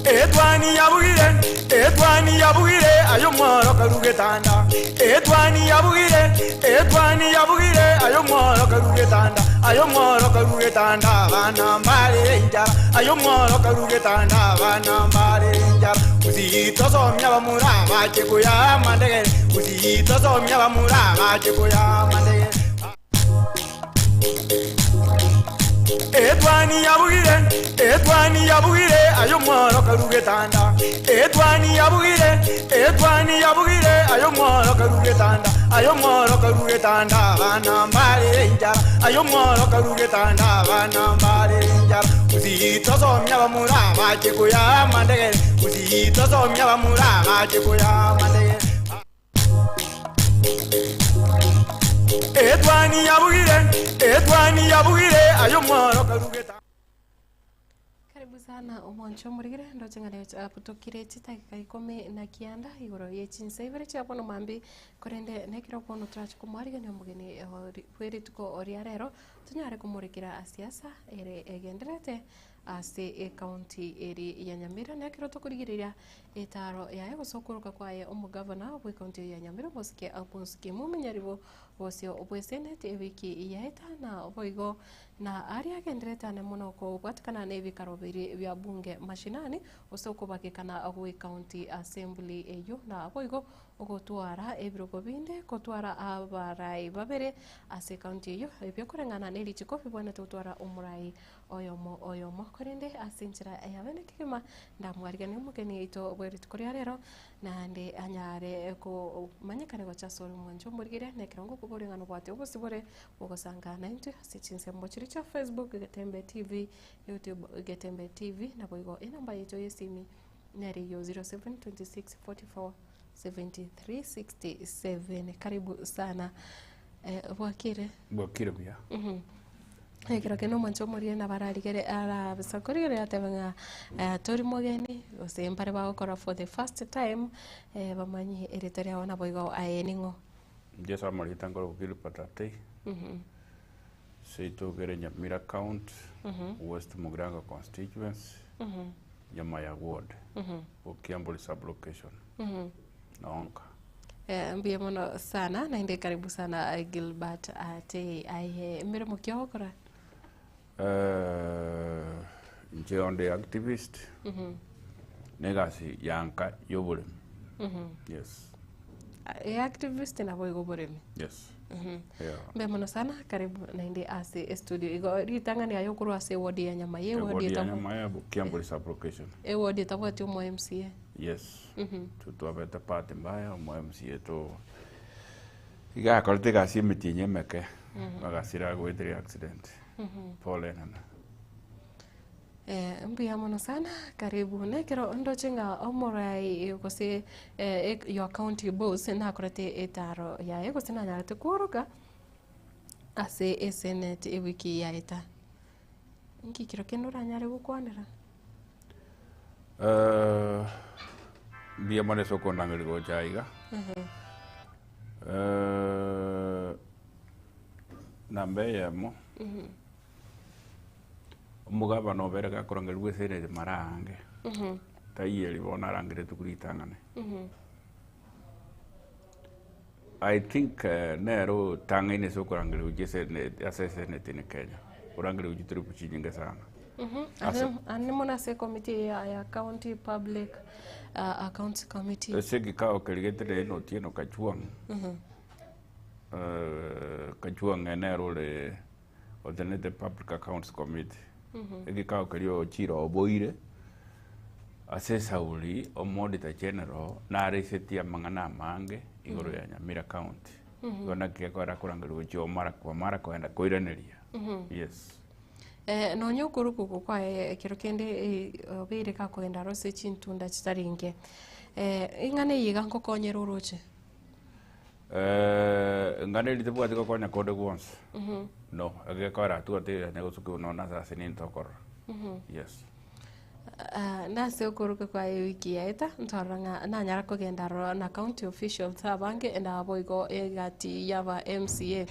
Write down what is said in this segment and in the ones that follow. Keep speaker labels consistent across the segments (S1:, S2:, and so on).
S1: Edwani yabugire ayo mworo karugetanda. Edwani yabugire ayo mworo karugetanda. Ayo mworo karugetanda bana mbarenja. Ayo mworo karugetanda bana mbarenja. Uzito somya bamura bache kuya mandege. Uzito somya bamura bache kuya mandege. Edwani yabugire ayo mworo karugetanda. Edwani yabugire ayo mworo karugetanda. Ayo mworo karugetanda bana mbarenja. Ayo mworo karugetanda bana mbarenja. Uzito somya bamura bache kuya mandege. Uzito somya bamura bache kuya mandege. Edwani yabugire ayo mworo karugetanda.
S2: Karibu sana umoncho murigire ndo chingane putukire chitaka ikome na kianda igoro yechinse ibere chapono mambi korende nekiro kono tracho kumariga ne mugeni kweri tuko oriarero tunyare kumurikira asiasa ere egenderete ase county eri ya Nyamira nekiro tukurigirira etaro yaye gusokoroka kwaye umugavana wa county ya Nyamira mosike apunske mumenyaribo bosio obwesenete ewiki yaeta na oboigo na ari agenderete ne muno ko bwatikana ne bikarobiri bya bunge mashinani usoko bakikana agwe county assembly eyo na oboigo ogotwara ebirogo binde kotwara abarai babere ase county eyo ebyo kurengana ne lichiko bibone tutwara umurai oyomo korende asinchira yabene kima ndamwariga ne mugeni ito bweri tukoria rero nande anyare ko manyekane go chasoro mwanjo murigire ne kirongo kuborengano bwate obusibore bogosanga 90 asichinse mbochiri cha Facebook Getembe TV, YouTube Getembe TV na boigo enamba yeto yesimi nari yo 0726447367. Karibu sana Bwakire
S3: bya
S2: Kira keno mancho morie na bararigere ara bisakorire atebanga tori mogeni ose mpare ba okora for the first time bamanyi eritoria wana boigo aeningo
S3: jesa marita ngoro kilupatate Seito gere Nyamira Count, West Mugranga constituency, Nyamaya ward, Kiamboli sublocation. Naonka.
S2: Mbia mono sana na inde karibu sana Gilbert ate ai mbere mukio okora.
S3: Nje onde activist. Negasi yanka yobole. Yes.
S2: Activist na boigo boremi.
S3: Yes.
S2: Yeah. Mbemona sana karibu na indi ase studio igo ritangani ayo kuru ase wodi ya Nyama ye wodi
S3: ya Nyama ya Kiamboli sublocation
S2: wodi tabati mo MCA.
S3: Yes. Tutu abeta pate mbaya mo MCA to iga kolte ga simiti nyemeke magasira gwetri accident pole nana
S2: mbiyamona sana karibu nekero ndo chinga omorai kose your county boss na kurate etaro ya ego sina nyarate kuruka ase senate ewiki ya eta nki kiro kenura nyare gukwanira
S3: mbiyamone soko nangiri go jaiga nambe yamo umugaba no berega kurangirwe wesere marange tayeli bona rangire tukuritangane I think nero tangine so kurangire ujese ne assess ne tene Kenya kurangire ujitri puchinga sana
S2: ani mona se committee ya county public accounts committee
S3: segi ka kelgetere no tieno kachuang kachuang nero le the public accounts committee Egikao kelio chiro oboire assessor uli omodita general na resetia mangana mange igoro ya Nyamira County gona kekora kurangirwo cho mara kwa enda koiraneria yes
S2: no nyokuru kuko kwa kirokende obire ka koenda rose chintunda chitaringe ingane yiga nkokonyera uruche
S3: ngane litebwa tiko konya kode once no agekora tu ate ne gosuko no na sa senin tokor yes
S2: nase ukuruka kwa wiki yaita ntoranga na nyara kugenda ro na county official tabange enda boigo egati yaba MCA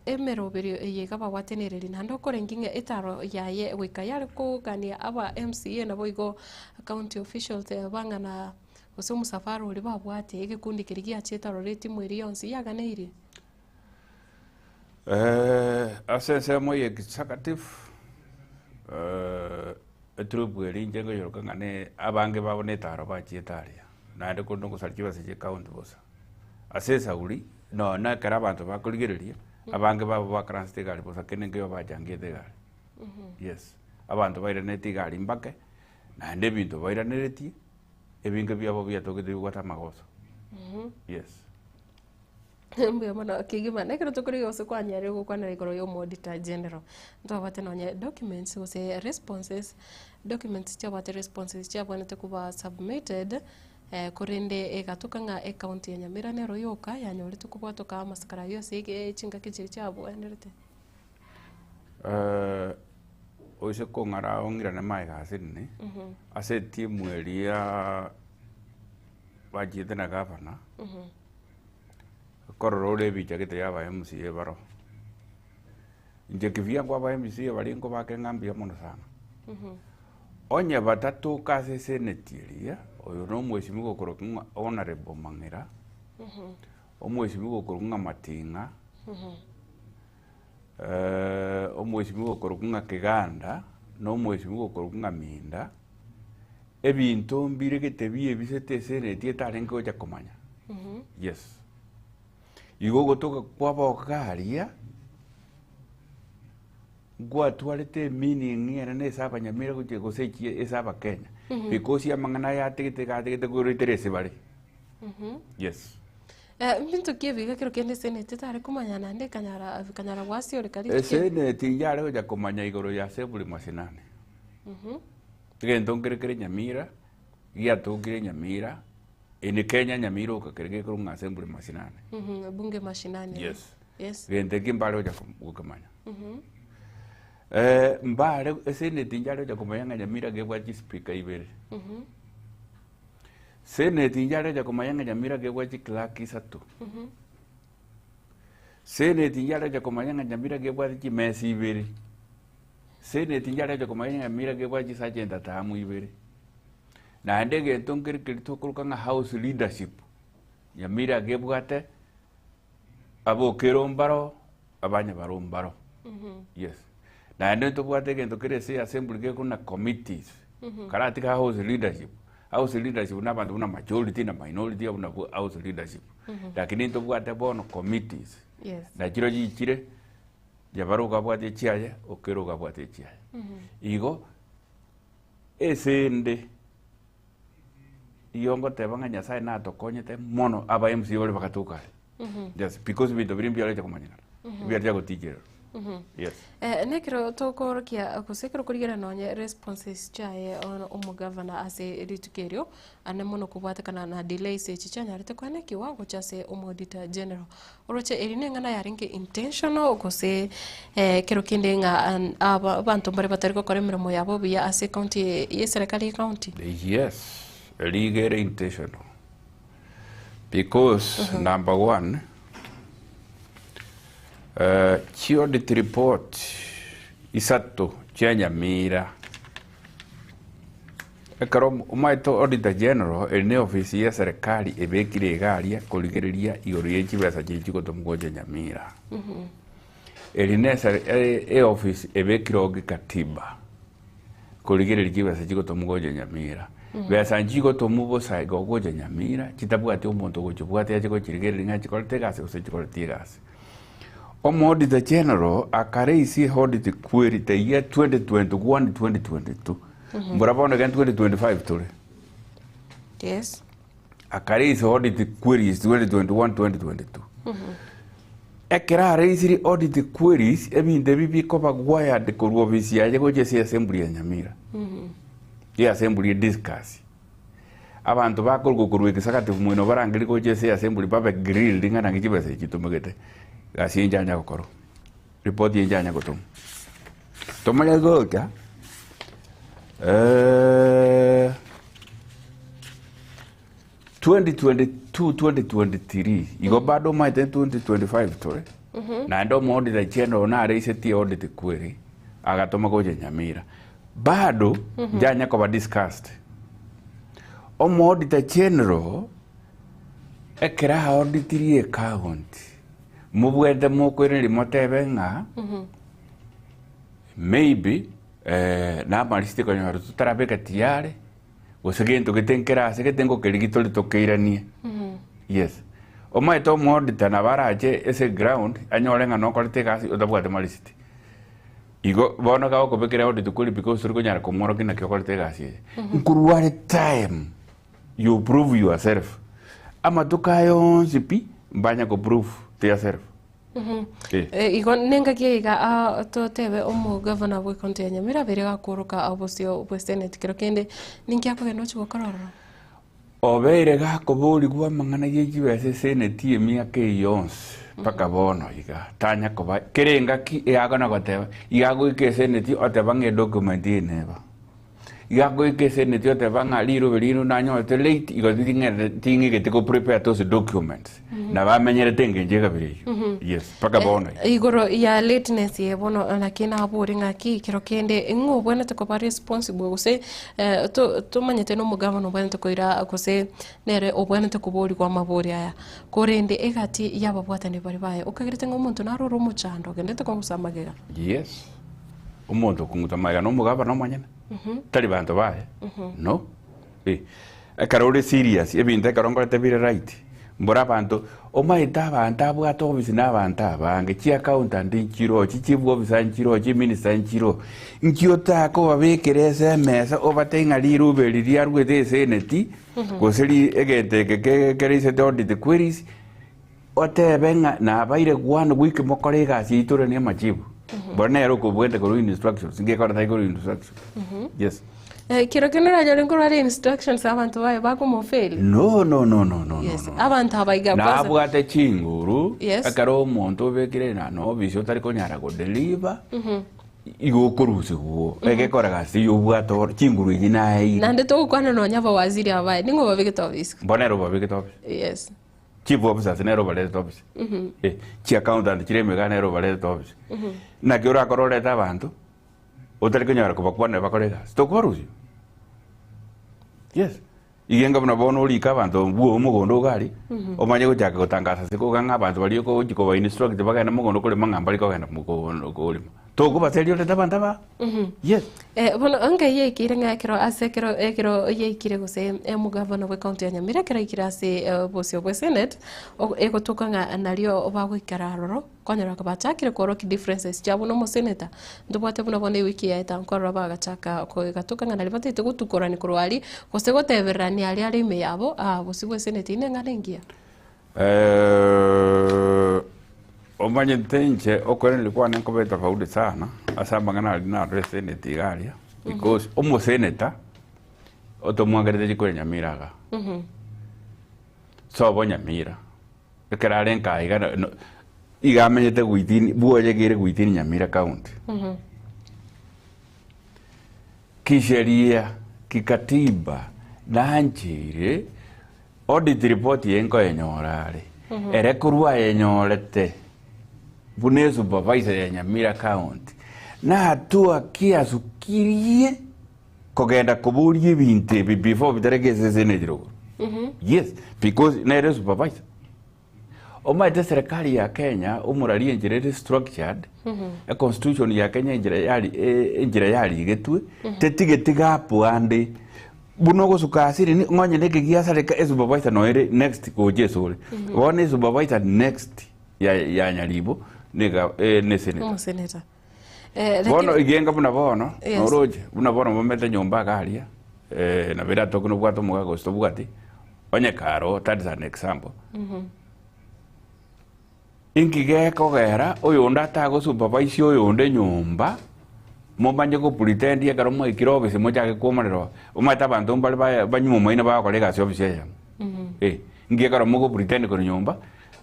S2: emero berio yegaba watenereri nando korenginge etaro yaye wika yari kugania aba MCA na boigo county official tabanga na usumu safari uri babwate egikundi kirigia chetaro reti mweri yonsi yaganeirie
S3: asense mo executive etrubweri njengo yoroka ngane abange babone taro bachietaria nande kondo kusarkiba se county bosa asesa uri no na kara abantu bakurigereria abange babo bakranste gali bosa kenenge yo bajange de gali yes abantu bairane tigari mbake nande bintu bairanereti ebinge byabo byatogede gwata magoso yes
S2: mbya mana kigima nekero tokuri yose kwa nyare go kwa naikoro yo auditor general ndo bate no documents go say responses documents cha bate responses cha bwana te kuba submitted korende egatukanga account ya Nyamira nero yoka yanyore tukubwa toka maskara yose ege chinga kichiri cha bwa nerete
S3: oise ko ngara ongira na mai gasini ase timu elia bajite na gavana kororore bicha kete yaba MCA baro nje kivia kwa ba MCA bali ngo bakengambia mono sana onye batatu kase senetiria oyo no mwesimu gukorokunga honorable Mang'era omwesimu gukorokunga Matinga omwesimu gukorokunga Kiganda no mwesimu gukorokunga Minda ebintu mbire kete biye bisete seneti tarengo oja komanya yes igo gotoka kwa bokaria gwa tualete meaning era ne saba Nyamira kuche gosechi esaba Kenya because ya mangana ya tegete guritere bari yes
S2: mbintu kivi kiro kende senete tare kumanya nande kanyara wasi ore kali
S3: senete yare oja komanya igoro ya sebuli masinane tegento kere Nyamira ya tugire Nyamira in Kenya Nyamira ukakerege kurunga assembly masinane
S2: bunge mashinani
S3: yes gente kimbalo oja kumanya mbare senete njalo oja kumanya Nyamira gebwa speaker ibere senete njalo oja kumanya Nyamira gebwa clerk isatu senete njalo oja kumanya Nyamira gebwa Messi ibere senete njalo oja kumanya Nyamira gebwa sergeant atamu ibere na ndege ntongeri kiritokurukanga house leadership Nyamira gebwate abo kerombaro abanya barombaro yes na ndo tobwate gento kire se assembly ge kuna committees karatika house leadership na bantu na majority na minority na house leadership lakini tobwate bono committees
S2: yes
S3: na kiro jichire jabaruka bwate chiaye okeruka bwate chiaye igo esende iyongo tebanga Nyasaye na tokonyete mono aba MCA ole bakatuka yes because we don't be able to komanya we are just teacher yes
S2: nekiro tokorokia kusekero kurigera nonye responses chae omo governor ase ritukerio ane mono kubwata kana na delays chichanya rite kwane kiwango chase omo auditor general oroche erine ngana yaringe intentional gose kero kindenga abantu bare batariko kore mirimo yabo biya ase county ye serikali county
S3: yes legal intentional because number one audit report isato chia Nyamira ekaro umaito auditor general ene office ya serikali ebekire garia kurigereria igoro yechibesa chichiko tomugoje Nyamira eline office ebekiro gikatiba kurigereria chibesa chiko tomugoje Nyamira besa njiko tomubo saigo goje Nyamira chitabwate omonto gochubwate yachiko chirigereria ngachikorete gase usechikoretie gase Omo Auditor General akareisi audit query the year 2021-2022 mburabona again 2025 tole
S2: yes
S3: akareisi audit queries 2021-2022 ekera reisi audit queries ebinde bibi koba gwaya de ko office yaje goje si assembly ya Nyamira ya assembly discuss abantu bakorgo kurwe sakati mwino barangiri goje si assembly babe grill ngana ngibese chitumegete gasi njanya kokoro report njanya gotum tomanya goka 2022-2023 igo bado maite 2025 tore na ndo modi da cheno na reise ti audit query agatoma goje Nyamira bado janya ko ba discussed o modi da general ekera auditiri account mubwede mokwere limotebe nga maybe na mariste ko nyaru tutarabeka tiare gusegento gitenkera asegetengo kerigito litokeiranie yes o maito mordita na baraje ese ground anyolenga no korite gasi otabwate mariste igo bono ga ko bekera audit kuri because turiko nyara ko moro kina korite gasi nkuruware time you prove yourself ama tukayo zipi mbanya ko prove to yourself
S2: igo nenga kiega to tebe omu governor we konte Nyamira bere gakuruka abosio senate kero kende ninkia ko geno chuko kororo
S3: obere ga ko buri gwa mangana yeji wese senate emiaka yonse paka bono iga tanya ko ba kerenga ki yagona goteba igago ike senate otebange document ineba igago ike senate otebanga liro berino nanyo te late igo tingi getiko prepare those documents na bamenyere tenge njega bire yes paka bono
S2: igoro ya lateness ye bono na kina aburi ngaki kiro kende ngo bwana to ko responsible gose to manyete no mugava no bwana to koira gose nere obwana to kubori kwa mabori aya korende egati yaba bwata ne bari baye ukagirite ngo muntu naroro muchando gende to kusamagega
S3: yes umuntu kungutamaga no mugava no manyana tali bantu baye no akarore serious ebinte karongo tebire right mbora bantu omaita abantu abwata obisi n'abantu abange chi accountant nchiro chief officer nchiro chi minister nchiro nkiota ko babekere SMS obatenga lirube liria rwete seneti goseri egete kerise audit queries otebenga na baire gwana wiki mokorega si itore ne machibu bona yaro ko bwende ko instructions ngekora tai ko instructions yes
S2: kiro kenera jale ngoro ari instructions abantu baye bako mo fail
S3: no
S2: yes abantu abaiga
S3: kwanza na bwate chinguru akaro omuntu bekire na no bisho tari ko nyara go deliver igo kuruze go egekoraga si ubwato chinguru ina ai
S2: nande to kwana no nyava waziri abaye ningo babike to office
S3: bonero babike to office
S2: yes
S3: chief officer nero bale to office chi accountant chireme ga nero bale to office na kiora korore ta bantu otari ko nyara ko bakwana bakorega stokoruzi yes igenga buna bono lika bantu buo mugondo gari omanye gochaka gotangasa siko ganga bantu bali ko jiko ba instruct bagana mugondo kule mangamba liko gana mugondo kulima to ko baserio leta bantaba yes
S2: bono anga ye kirenga kero ase kero ye kire gose mugavana we county ya Nyamira kera ikira se bosio bwe senate ego tukanga nario obago ikararoro konyora ko bachakire ko roki differences jabo no mo senator ndubwate buna bone wiki ya tankoro bagachaka ko gatukanga nali batete gutukorani kurwali gose goteberani ali me yabo bosibwe senate ine ngarengia omanye tenche okore nilikuwa niko beta faudi sana asamba ngana na senate garia because omo senator otomwagerete jiko Nyamira so bo Nyamira ekerare nka igamenyete gwitini buoye gire gwitini Nyamira county kisheria kikatiba na nchire audit report yenko enyorare ere kurwa enyorete bune supervisor ya Nyamira county na hatua kiasukirie kogenda kuburie binte before bitaregeze senejiro yes because na supervisor omaite serikali ya Kenya umurarie njire structured a constitution ya Kenya njira yali getwe tetigetiga puande buno gusukasiri ni ngonye nekigia sareka supervisor no ere next ko jesore one supervisor next ya Nyaribo nega ne senator bono igenga buna bono noroje buna bono bomete nyomba garia na bera tokuno bwato mugago sto bwati onye karo that is an example ingige kogera oyo ndata go supervisor oyo nde nyomba momanye ko pretend ya karo mo ikiro bese mo jage ko marero umata bantu mbale banyuma ina ba kolega si office ya ngie karo mo ko pretend ko nyomba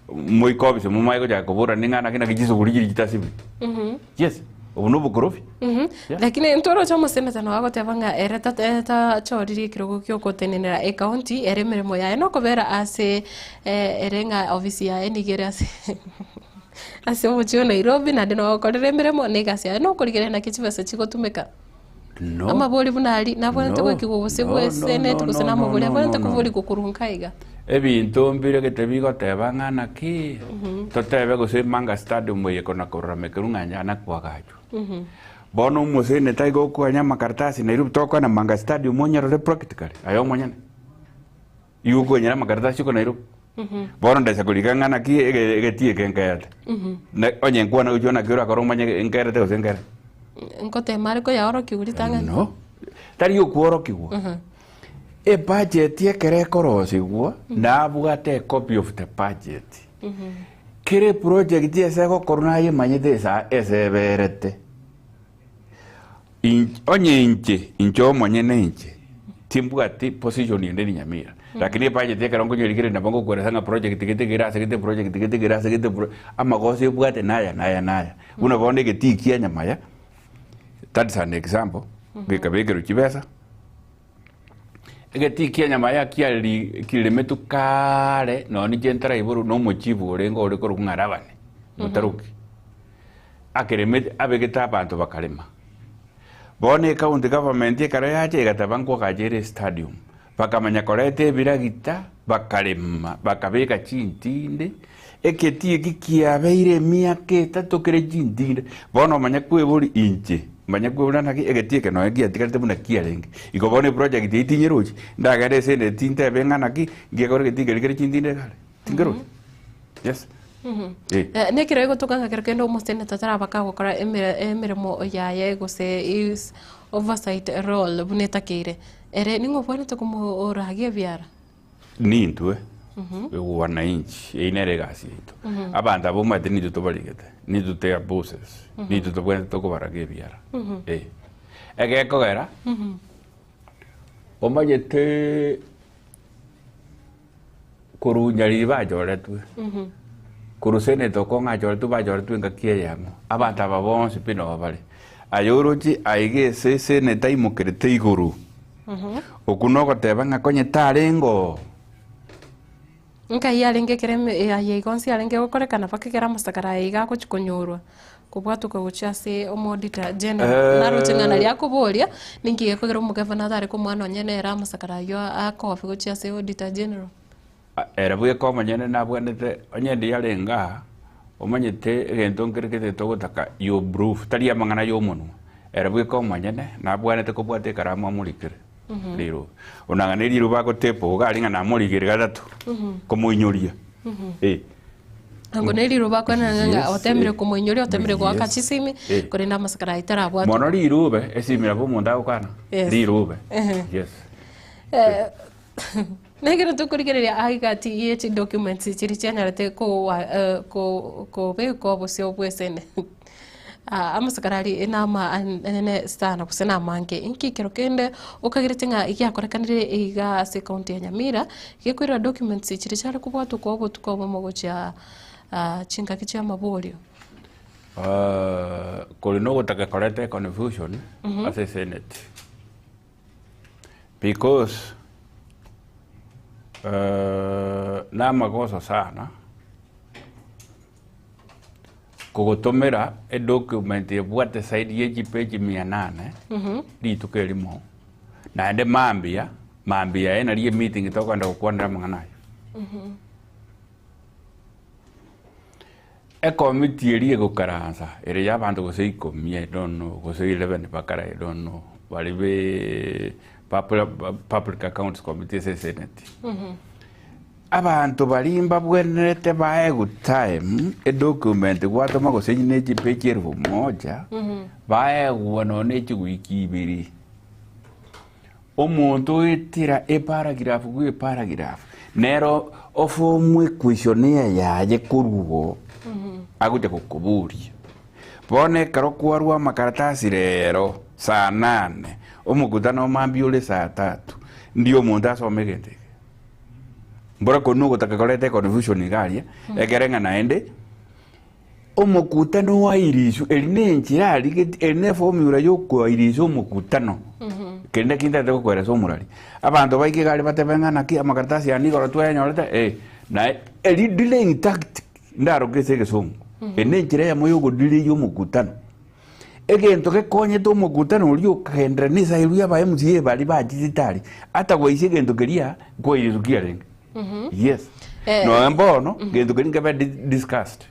S2: mo iko bese mo mai ko jage ko bora ninga na kina kijiso buriji kitasibi yes
S3: ubu bukorofi
S2: lakini ntoro cha museneta no agotebanga ereta choriri kirogo kyo kotenenera county eremeremo ya no kobera ase erenga ofisi ya enigere ase muchio Nairobi na ndino okorere meremo negasi no kurigere na kichibasa chigotumeka
S3: no
S2: amaboli bunali nabonete kwekigwo gusebwe senate kusena amaboli abonete kuvuli kukurunkaiga
S3: ebintu mbire getebi goteba ng'ana ki totebe gose Manga Stadium yeko na koramekeru ng'anyana kwagacho bono musene taigo kwanya makartasi Nairobi toko na Manga Stadium onyarore practically ayo monyane yugo nyara makartasi ko Nairobi bono ndesa kulika ng'ana ki egetie kenkete onye nkwana ujona kiro akoromanye enkerete osenkere
S2: nkote mariko ya oro kiuritanga
S3: no tari yokuoro kiwo a budget yekere korosigwo na bugate copy of the budget kire project yese ko korona yemanyete sa eseberete onye incho monyene inche timbugati position yende ni Nyamira lakini budget yekere ngo nyirikire na bango kwera sanga project kitegera segete project kitegera segete amagosi bugate naya unabone getikia nyamaya. That's an example. Gekabegero kibesa egetikia nyama ya kilemetu kare no ni jentara iburu no mochibu orengo oreko rungarabane mutaruki akeremete abegeta abantu bakalema bone county government ekare yaje gatabanko kajere stadium bakamanya korete biragita bakalema bakabeka chintinde eketie kikiabeire miake tatokere chintinde bono manya kweburi inche manya kwebura naki egetie ke no egia tikarete buna kialengi ikobone project itinyerochi ndagare sene tinte benga naki ngekore getigere chintinde kale tingero yes
S2: nekiro ego tukanga kerkendo mostene tatara bakagokora emiremo yaye gose is oversight role buneta kire ere ningo pone to como oragia biara
S3: nintwe wananchi inere gasi ito abantu abo mate ni tutobaligete ni tutea bosses ni tutobwene toko barage biara ege kogera omanyete korunyari bajoretwe kurusene toko ngajoretu bajoretu ngakie yamo abantu ababonse pino bale ayoroji aige sese ne taimukirete iguru okunogo tebanga konye tarengo
S2: nka yalenge kereme ya igonsi yalenge gokorekana pakegera masakara iga kuchikonyorwa kubwatuka guchase omodita general narutingana lya kuboria ningiye kogera umugavana tare ko mwana nyene era masakara yo akofe guchase auditor general
S3: era buye ko manyene nabwanete onyendi yalenga omanyete egento nkerekete togotaka yo proof tari amangana yo monu era buye ko manyene nabwanete ko bwate karama mulikire lero onangane liro bako tepo galinga na mulikire gatatu komuinyoria
S2: ango ne liro bako nanga otemire komuinyoria otemire kwa kachisimi korenda masakara itara bwatu
S3: mono liro be esimira bo munda ukana liro be yes
S2: negera tukurigereria aigati yechi documents chiri chanarete ko be ko bosio bwesene amasakarari inama nene stana kusena manke inki kerokende ukagiretinga ikiakorekanire iga se county ya Nyamira gikwira documents chiri chari kubwatu ko obutuko bomogo cha chinga kicha maborio
S3: kolino gotaka korete confusion as a senate because na magoso sana kugotomera e document ebwate side yeji page 800 litukeli na ende mambia ena liye meeting tokwenda kukwandira manganayo e committee eliye gukaranza ere yabantu gose 10 I don't know gose 11 bakara I don't know balibe public accounts committee se senate abantu balimba bwenete bae good time a document gwato magose nyeji page 1000 bae wonone chigwiki ibiri omuntu etira paragraph gwe paragraph nero ofomwe questionnaire yaje kurugo agute kukuburia bone karo kwarwa makaratasi rero saa 8 omukutano mambiule saa 3 ndio muntu asomegete mbora konugo takakolete confusion igalia egerenga naende omukutano wa irisho eline nchirari eline formula yo kwa irisho omukutano kende kinta ko kwera so murari abantu baike gari batebengana ki amakaratasi yani goro twenyorete na eri delaying tactic ndaro kese gesomo ene nchira ya moyo go delay yo mukutano egento ke konye to mukutano uri ukendra ni sairu ya ba MCA bali ba digitali ata go ise gento keria go irisu kiarenge yes no embono gento keringa ba discussed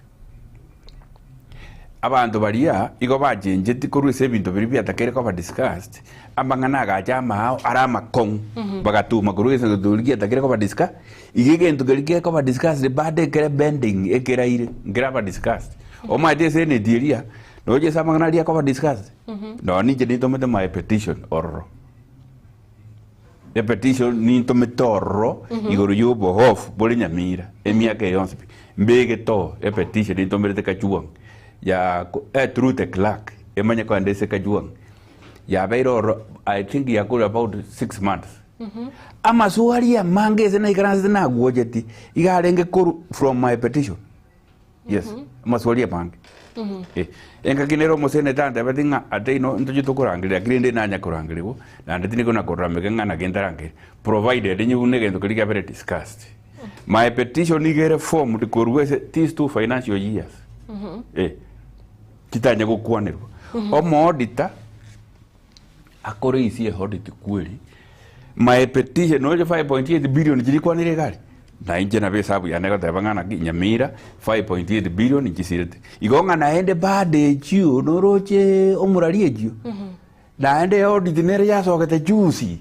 S3: abantu baria igo bajenje tikorwese ebintu biri byatakere ko ba discussed amangana gachama hao arama kong bagatuma kurwese guduligi atakere ko ba discuss igege ntugerike ko ba discuss bade kere bending ekeraire ngira ba discuss o ma de sene diria no je samangana ria ko ba discuss no ni je nito mete my petition orro the petition ni to metorro igoro yo bohof bolinya mira emia ke yonspi mbege to e petition ni to mete kachuang ya truth clerk emanya ko andese kajuang ya beiro I think ya could about 6 months ama suari ya mange zena ikaranze na gwojeti igarenge koru from my petition yes ama suari ya mange enga kinero mosene tanda batinga ateino ntoje tokurangire grinde nanya kurangire na ndetini kona korameke ngana gendarange provided nyune gento kaliga very discussed my petition igere form dikorwese these 2 financial years kitanya gukwanirwa omo auditor akore isi audit kweli my petition no 5.8 billion jirikwanire gari na inje na besabu ya nego tabangana Nyamira 5.8 billion njisirete igonga naende bade chiu noroche omurarie chiu naende audit nere ya sokete juicy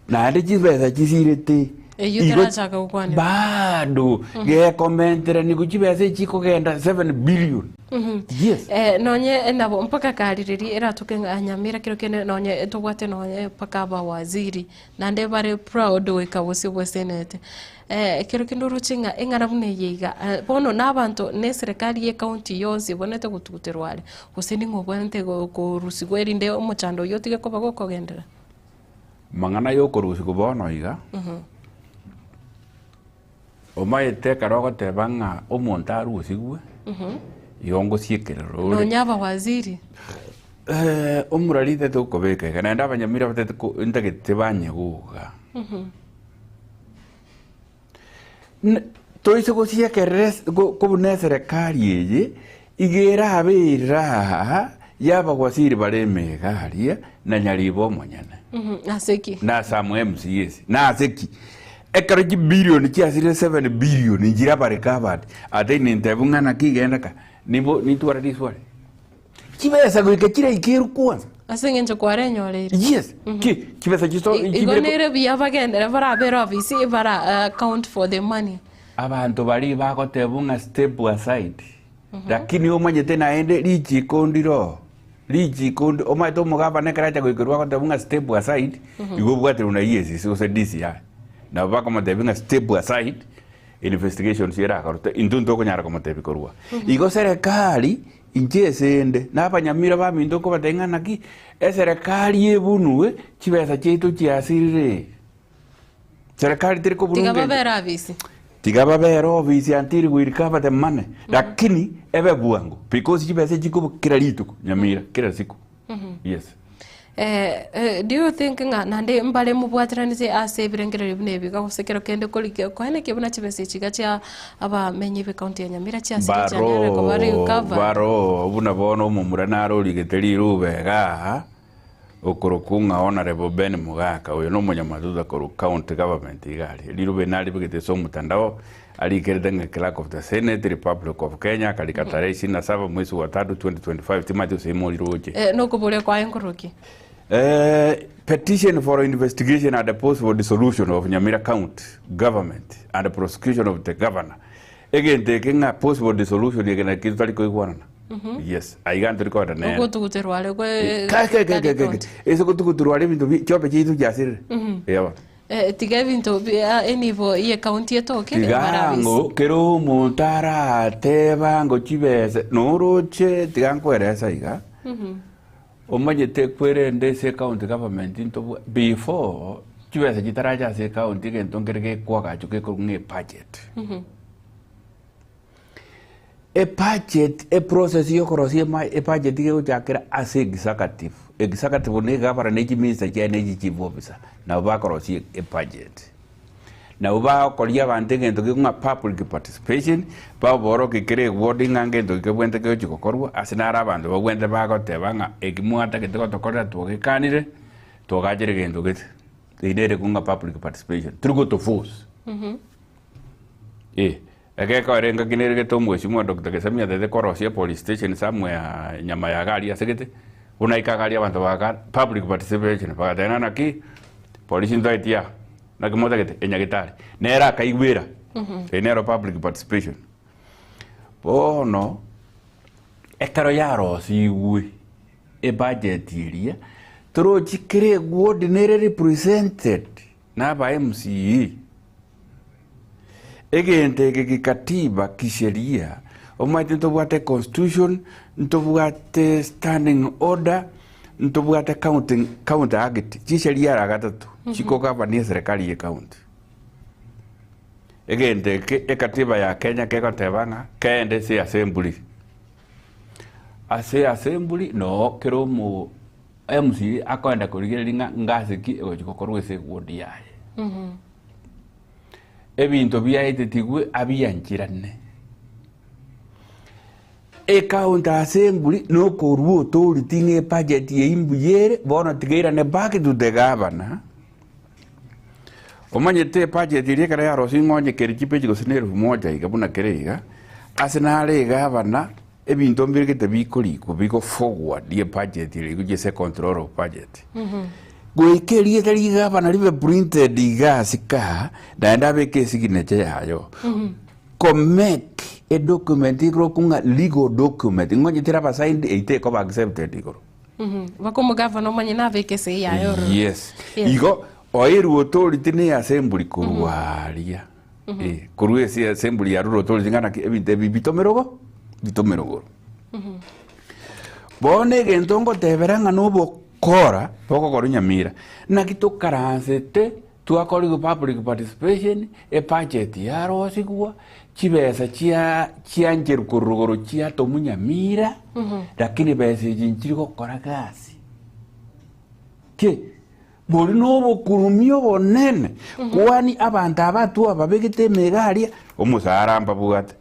S3: naende chibesa chisirete
S2: Yutirachaga ukwanirwa
S3: bado ge commentere ni kuchibesa chiko genda 7 billion yes
S2: nonye nabo mpaka kaririri era tukenga Nyamira kiro kene nonye tugwate nonye paka ba waziri nande bare proud weka wosi wesenete kiro kendo ruchinga engana bune yiga bono nabantu ne serikali ye county yonse bonete gutuguterwale useni ngobwante go rusigweri nde omuchando yotige ko bago kogendera
S3: mangana yo korusi kubono iga omaete karogo tebanga omontaru usigwe yongo siekerero
S2: no nyaba waziri
S3: omurarite to kobeka kana ndaba Nyamira batete ko ndagete banye guga toise go siekerere ko bune serikali eye igera abira yaba waziri bareme garia na nyaribo monyana
S2: aseki
S3: na Samu MCS na aseki ekaraji billion kiasire 7 billion njira bare covered ate ni ntebungana kigenda ka nibo nitwara disware kibesa gwike kire ikiru kwanza
S2: asengenje kwarenyoreire
S3: yes kibesa kisto
S2: igonere biya bagendera bara bero office bara account for the money
S3: abantu bari bakotebunga step aside lakini omanyete naende lichi kondiro omaito mugaba nekaracha gwikirwa kotebunga step aside igobwate una yes so se DCI na baka matebinga step aside investigation sira karote indunto ko nyara ko matebikorwa igo serikali injesende napa Nyamira ba mindo ko batengana ki serikali ebunwe chibesa chetu chiasirire serikali tiri ko burunge tigaba bera office antiri gwirikaba the money lakini ebe buango because chibesa chiko kila litu Nyamira kila siku yes
S2: do you think nga nande mbale mubwatiranise asebirengere bnebi ka kusekero kende kolike kwene kebuna chibese chiga cha aba menye be county ya Nyamira cha
S3: sirikana ko bari cover baro buna bono mumura naro ligeteri rubega okorokunga honorable Ben Mugaka uyo no munyamaduza ko county government igari lirube nali bigete so mutandao ali kerdenga clerk of the Senate Republic of Kenya kalikatare 27 mwezi wa 3 2025 Timothy Simoli roje
S2: no kubule kwa enkoroki
S3: petition for investigation and the possible dissolution of Nyamira County government and the prosecution of the governor. Again, taking a possible dissolution again, I can't go yes, I can't record an end.
S2: Go to the Rwale.
S3: It's a good to Rwale to chop a cheese to Jasir.
S2: Tigavin to be any for ye county at all.
S3: Tigango, Kero, Montara, Tevango, Chibes, no roche, Tiganco, Resaiga. Omaje te kwere ndese county government into before chibesa chitaraja se county ke ntongere kwa ka chuke ko nge budget budget process yo korosie budget ke uchakira as executive ne gavana ne minister ke ne chief officer na ba korosie budget na uba kolia bante ngento ke nga public participation ba boro ke kire wording ngento ke bwente ke chiko korwa asinara bantu ba bwente ba ko te banga ekimwata ke to kora to ke kanire to ga jere ngento ke idere kunga public participation trugo to force eke ko renga kinere ke to mheshimiwa Dr. Kesamia de korosia police station somewhere nyama ya gari asekete unaika gari abantu ba public participation ba tena na ki police ndaitia na kimoza kete enyagitari nera kaigwira enero public participation bono ekaro yaro siwe budget iria tro chikire ordinary represented na ba MCE egente ke katiba kisheria omaite ntobwate constitution ntobwate standing order ntobwate county act kisheria ra gatatu chiko gavana serikali ye county egente ke katiba ya Kenya ke kotebanga kende si assembly no kero mu MC akwenda kurigiringa ngasiki egochikokorwe se wodi yaye ebintu byaitetigwe abiyanjirane county assembly no koruo tori tinge budget ye imbuyere bona tigeira ne back to the governor omanyete budget ile kara yaro singonye kerichipe chiko sineru moja ikabuna kereiga asinale governor ebintu mbirikete biko forward ye budget ile kuje control of budget goikerie tari governor live printed igasika ndaenda beke signature yayo make a document ikro kunga legal document ngonye tira ba signed ite ko accepted ikro
S2: bakomo governor manye na beke se yayo
S3: yes igo oiru authority ne assembly kurwaria kurwe si assembly ya ruro authority ngana ebinte bitomerogo bone gentongo teberanga nobo kora poko koru Nyamira na kitokaransete tuakorigo public participation budget yaro sigwa chibesa chia njeru kurugoro chia to Nyamira lakini bese jinchiriko kora kasi ke bori nobo kurumio bonene kwani abantu abatu ababegete megaria omusara mbabugate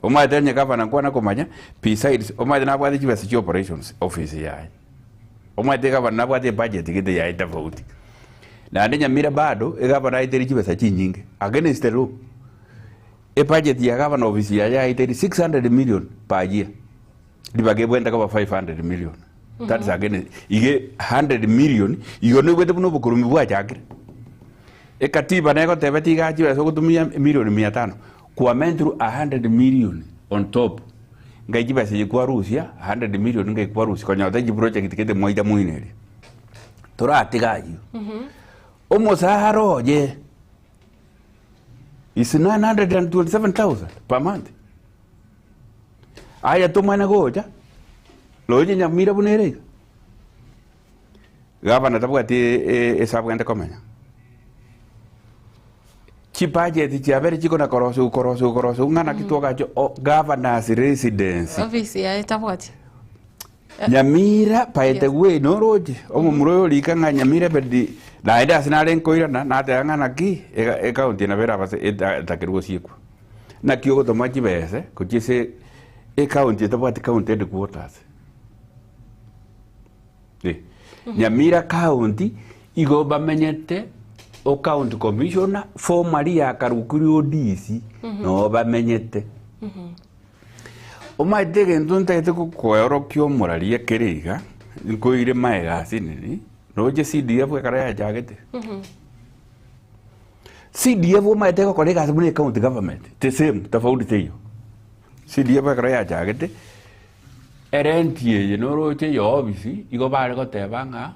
S3: omadenye gavana kwana komanya besides omadena bwate chibesa chi operations office yaye omaite gavana bwate budget gite yaye tofauti na Nyamira bado gavana iteri chibesa chinyinge against the law budget ya gavana office yaye iteri 600 million per year libage bwenda kaba 500 million that's again ige 100 million iyo ne gwete buno bukurumi bwa chakire katiba nego tebeti ga chibesa gutumia million 500 kwa mentru 100 million on top ngai chibesa yikwa Russia 100 million ngai kwa Russia konya ta project kete moida muineri toratiga yo omosaharo je is 927,000 per month aya tumana goja loje Nyamira bunere gavana tabwati esabwende komenya budget chiabere chiko na korosu ngana kituoka cho governor's residence
S2: office ya tabwati
S3: Nyamira paete we no roje omo muroyo lika nga Nyamira bedi na ida sinale nkoira na te ngana ki county na vera base takirugo siku na kiyo to machi bese kuchise county tabwati county headquarters Nyamira county igo bamenyete o county commissioner formally ya karukuri odisi no bamenyete omaite gento ntaite kukoero kyo moraria keriga nkoire maega sinini noje CDF ekara ya jagete CDF omaite ko kolega sabune county government the same tofauti teyo CDF ekara ya jagete erentie no roche yo obisi igo bare ko tebanga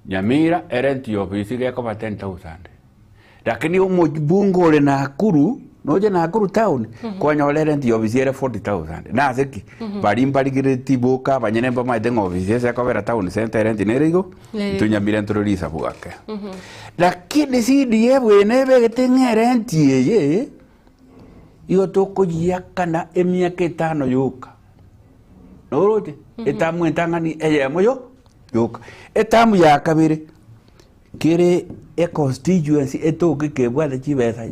S3: Nyamira erenti ofisi ge ko 10,000 lakini umubungo le Nakuru noje Nakuru town kwa nyole erenti ofisi era 40,000 na seki bali mbaligire tiboka banyene mba maitengo ofisi ese ko vera town center erenti nerigo tu Nyamira ntorolisa bugake lakini CDF enebe getenge erenti ye iyo tukuyiakana emiaka 5 yuka noroje etamu entang'ani eyemo yuka etamu ya kabiri kere e constituency etuki kebwate chibesa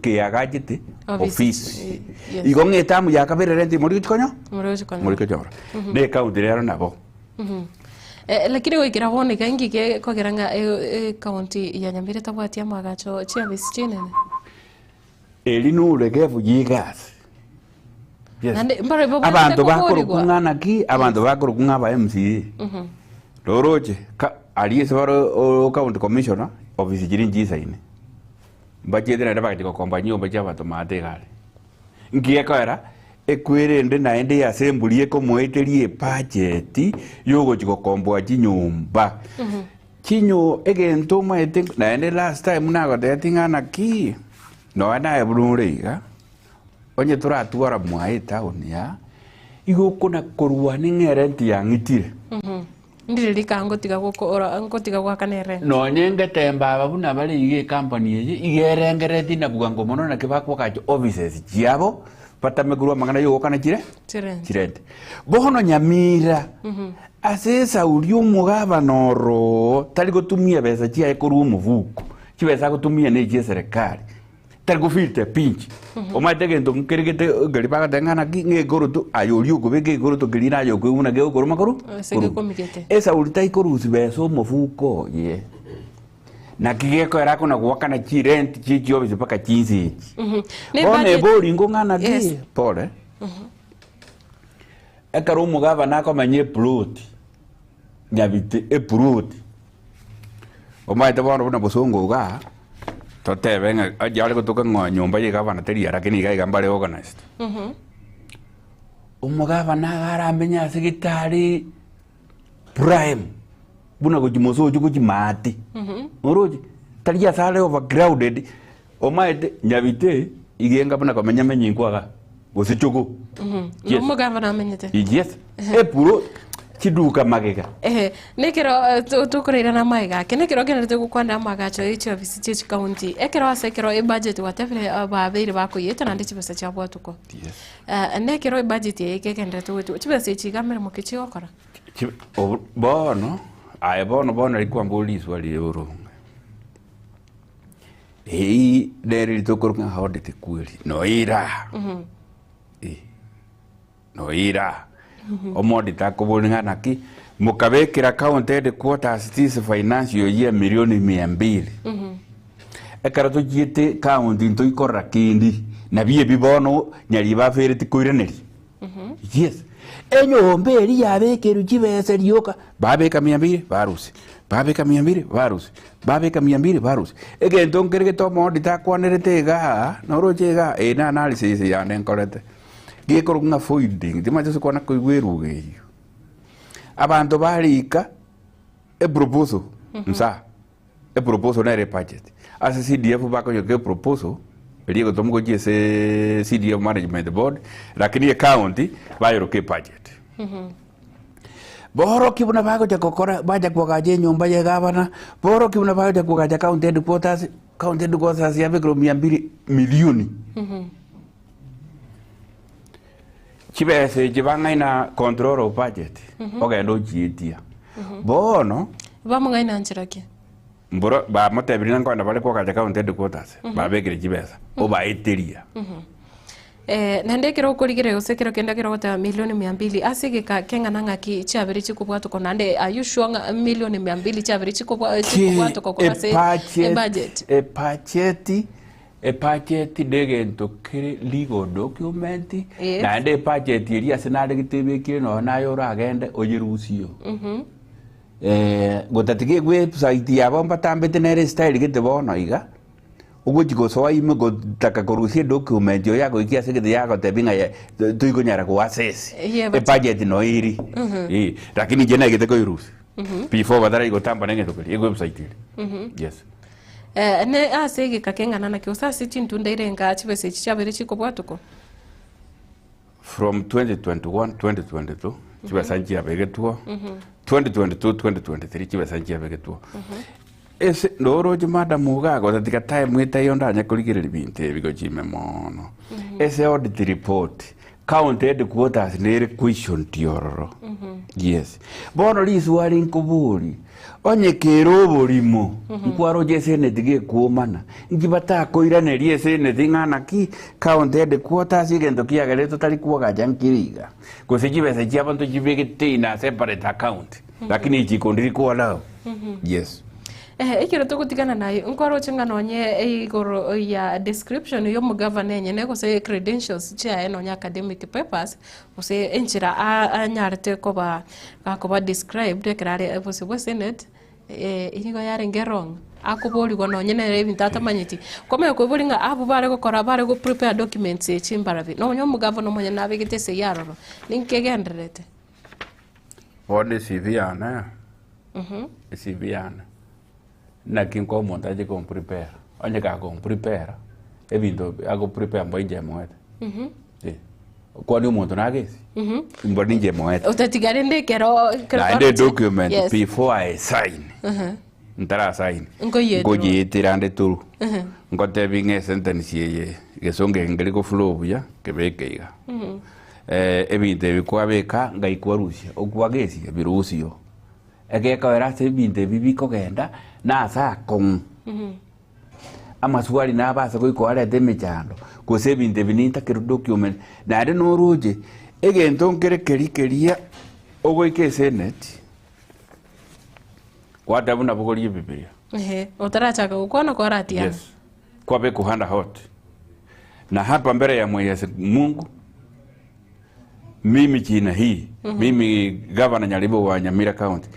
S3: keyagachite office igo ng'etamu ya kabiri renti muri konyo ne county rero nabo
S2: lakini wikira wone kangi ke kogeranga county ya Nyambire tabwatia magacho chiabisi chinene
S3: eli nuregevu yigas abantu bakorukung'ana ki abantu bakorukung'a ba MCA roroche aliese baro county commissioner office jiri njisaine mbachethera ndabagitiko kompanyi omba chabantu mategare ngiekora ekwirende naende assembly ekomoeterie budget yogochiko komboa chinyumba chinyo egento maete naende last time nagoteting'ana ki no anaye bururiga onye turatwara mwae town ya igukuna korwa n'ing'erenti yang'itire
S2: ndirika ngotiga gwakanere
S3: no nyenge temba babuna bali ige company ye igerengereti na bugango mono na kibakwa kacho offices chiabo patamegurwa magana yo kana chirente bohono Nyamira asesa uri umugaba noro tari gutumia besa chia ekuru umuvuko chibesa gutumia ne je serikali tari gufirte pinch omatege ndo nkerigete garibaga dengana ngegoro tu ayori ukubege goro to girina yo kwuna ge ukoro makuru esa uri tai korusi beso umuvuko ye na kigeko erako na gwakana chirent chichi obise paka chinzi one bori ngongana di pole ekaro umugaba nako manye plot Nyabite plot omaite bono bona bosongo ga totebe ajale kutoka nyumba ye gavana teri arakini ga gambale organized umugaba nagaramenya secretary prime buna kujimoso kujimati oroji talia sale overcrowded omaite Nyabite igenga buna komenya menyi kwaga gosichuko
S2: umugaba namenyete
S3: yes plot chiduka magega
S2: nekero tukureira na maiga kenekero kenete gukwanda magacho each office chichi county ekero asekero e budget whatever babeire bakoyeta nande chibesa cha bwatuko nekero e budget yeke kendete wetu chibesa chigamere mukichi okora
S3: bono bono alikuwa mbolizo aliyorunga deri tokorunga haudete kweli noira noira omodi takobolinga naki mukabekira county headquarters this financial year milioni 200 ekarato jite county nto ikora kindi na biye bibono nyali bafereti koireneri yes enyo mbeli yabekeru jibese ryoka babeka 200 barusi babeka 200 barusi babeka 200 barusi egento ngerege to modi takwanerete ga norochega ena analysis ya nenkorete gikorunga foiding timaje sokona koigweruge iyo abantu barika e proposal nsa e proposal na budget as CDF bako yo ke proposal eligo tomugo jese CDF management board lakini e county bayro ke budget boro kibuna bako ja kokora baja kwagaje nyumba ya gavana boro kibuna bako ja kwagaje county headquarters ya begro 200 milioni chibese jibangaina control of budget ogendo jietia bono
S2: bamungaina nchirake
S3: mboro ba motebirina ngona bale kwa kaja county headquarters babegire chibesa oba eteria
S2: nandekero kurigire usekero kendakero gota milioni 200 asigika kengana ngaki chabiri chikubwato konande ayushwa milioni 200 chabiri chikubwato kokose budget a budget degento kiri legal document na ende budget iri asenade gitebekire no nayo ragende oyirusio gotatike website yabo mbatambete nere style gitebono iga ugojigo so ime gotaka korusia document yo yako ikiase gite yako tebinga ya tuigonyara ko access a budget no iri lakini jena giteko irusi before badara igotamba nenge tokiri website yes ne asege kakengana na kiosa siti ntundairenga chibese chabere chikobwatuko
S3: from 2021 2022 chibesa njia begetuo 2022 2023 chibesa njia begetuo ndoro jimada muga go tatika time ita yonda nya kuligire binte bigo jime mono ese audit report county headquarters nere question tiororo yes bono liswali nkubuli onye kero bolimo nkwaro jese ne dige kuomana ngibata koirane liese ne thingana ki county headquarters igendo kiagere totali kuoga jankiriga kusijibese jabantu jibigite na separate account lakini jikondiri kwa lao yes
S2: ikiro tugutigana nayo nkwaro chingana onye igoro ya description yo mugavana nyene ko se credentials cha eno nya academic papers ose enchira anyarte ko ba described kerare possible senate inigo yare ngerong akuboli gono nyene rebintata manyiti kome ko bolinga abu bare ko kora bare ko prepare documents e chimbaravi no nyo mugavana monye nabigite se yaroro ninkegenderete
S3: one civiana civiana na kinko montaje con prepare onye ka con prepare ebindo ago prepare mboje moete kwa ni umuntu nagesi mboni nje moete
S2: utatigare ndekero
S3: the document yes. Before I sign ntara sign ngoje itirande turu ngote binge sentence ye gesonge ngeli ko flow ya kebekeiga ebinde bikwa beka ngaikwa rusia okwagesi birusio egeka werase ebinde bibiko genda na sakon amaswali na basa ko ikora demechando ko sebinde bininta kero document na ade no roje egento nkere kerikeria ogo ike senate kwata buna bogori bibilia
S2: utarachaka ukona kwa ratia
S3: yes kwa be kuhanda hot na hapa mbele ya Mwenyezi Mungu mimi china hii mimi governor Nyalibo wa Nyamira County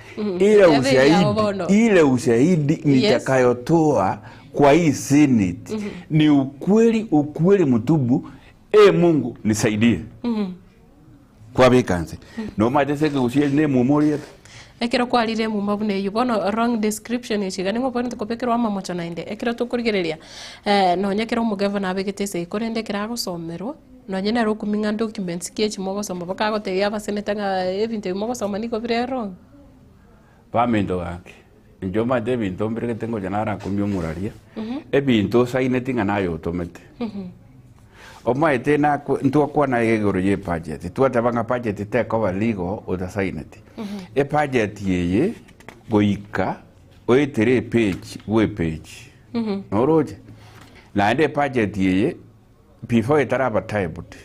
S3: ile ushahidi nitakayotoa kwa hii senate ni ukweli mtubu Mungu nisaidie kwa vacancy no matese ke ushie ne memorial
S2: ekero kwalire mu mabune yubono wrong description yishigane ngo ponto kopekero ama mocho nainde ekero tukurigereria no nyekero mu governor abegete se ikorende kira gusomerwo no nyene ro kuminga documents kechi mogo somo bakago te yaba seneta nga ebinte mogo somo niko birero
S3: pamendo gake njoma debinto mbere tengo janara kumyo muraria ebinto saine nayo otomete omaete na ntua kwa na yegoro ye budget tuata banga budget te cover legal o da saineti e budget yeye goika oitere page page noroje na ende budget yeye before itaraba typed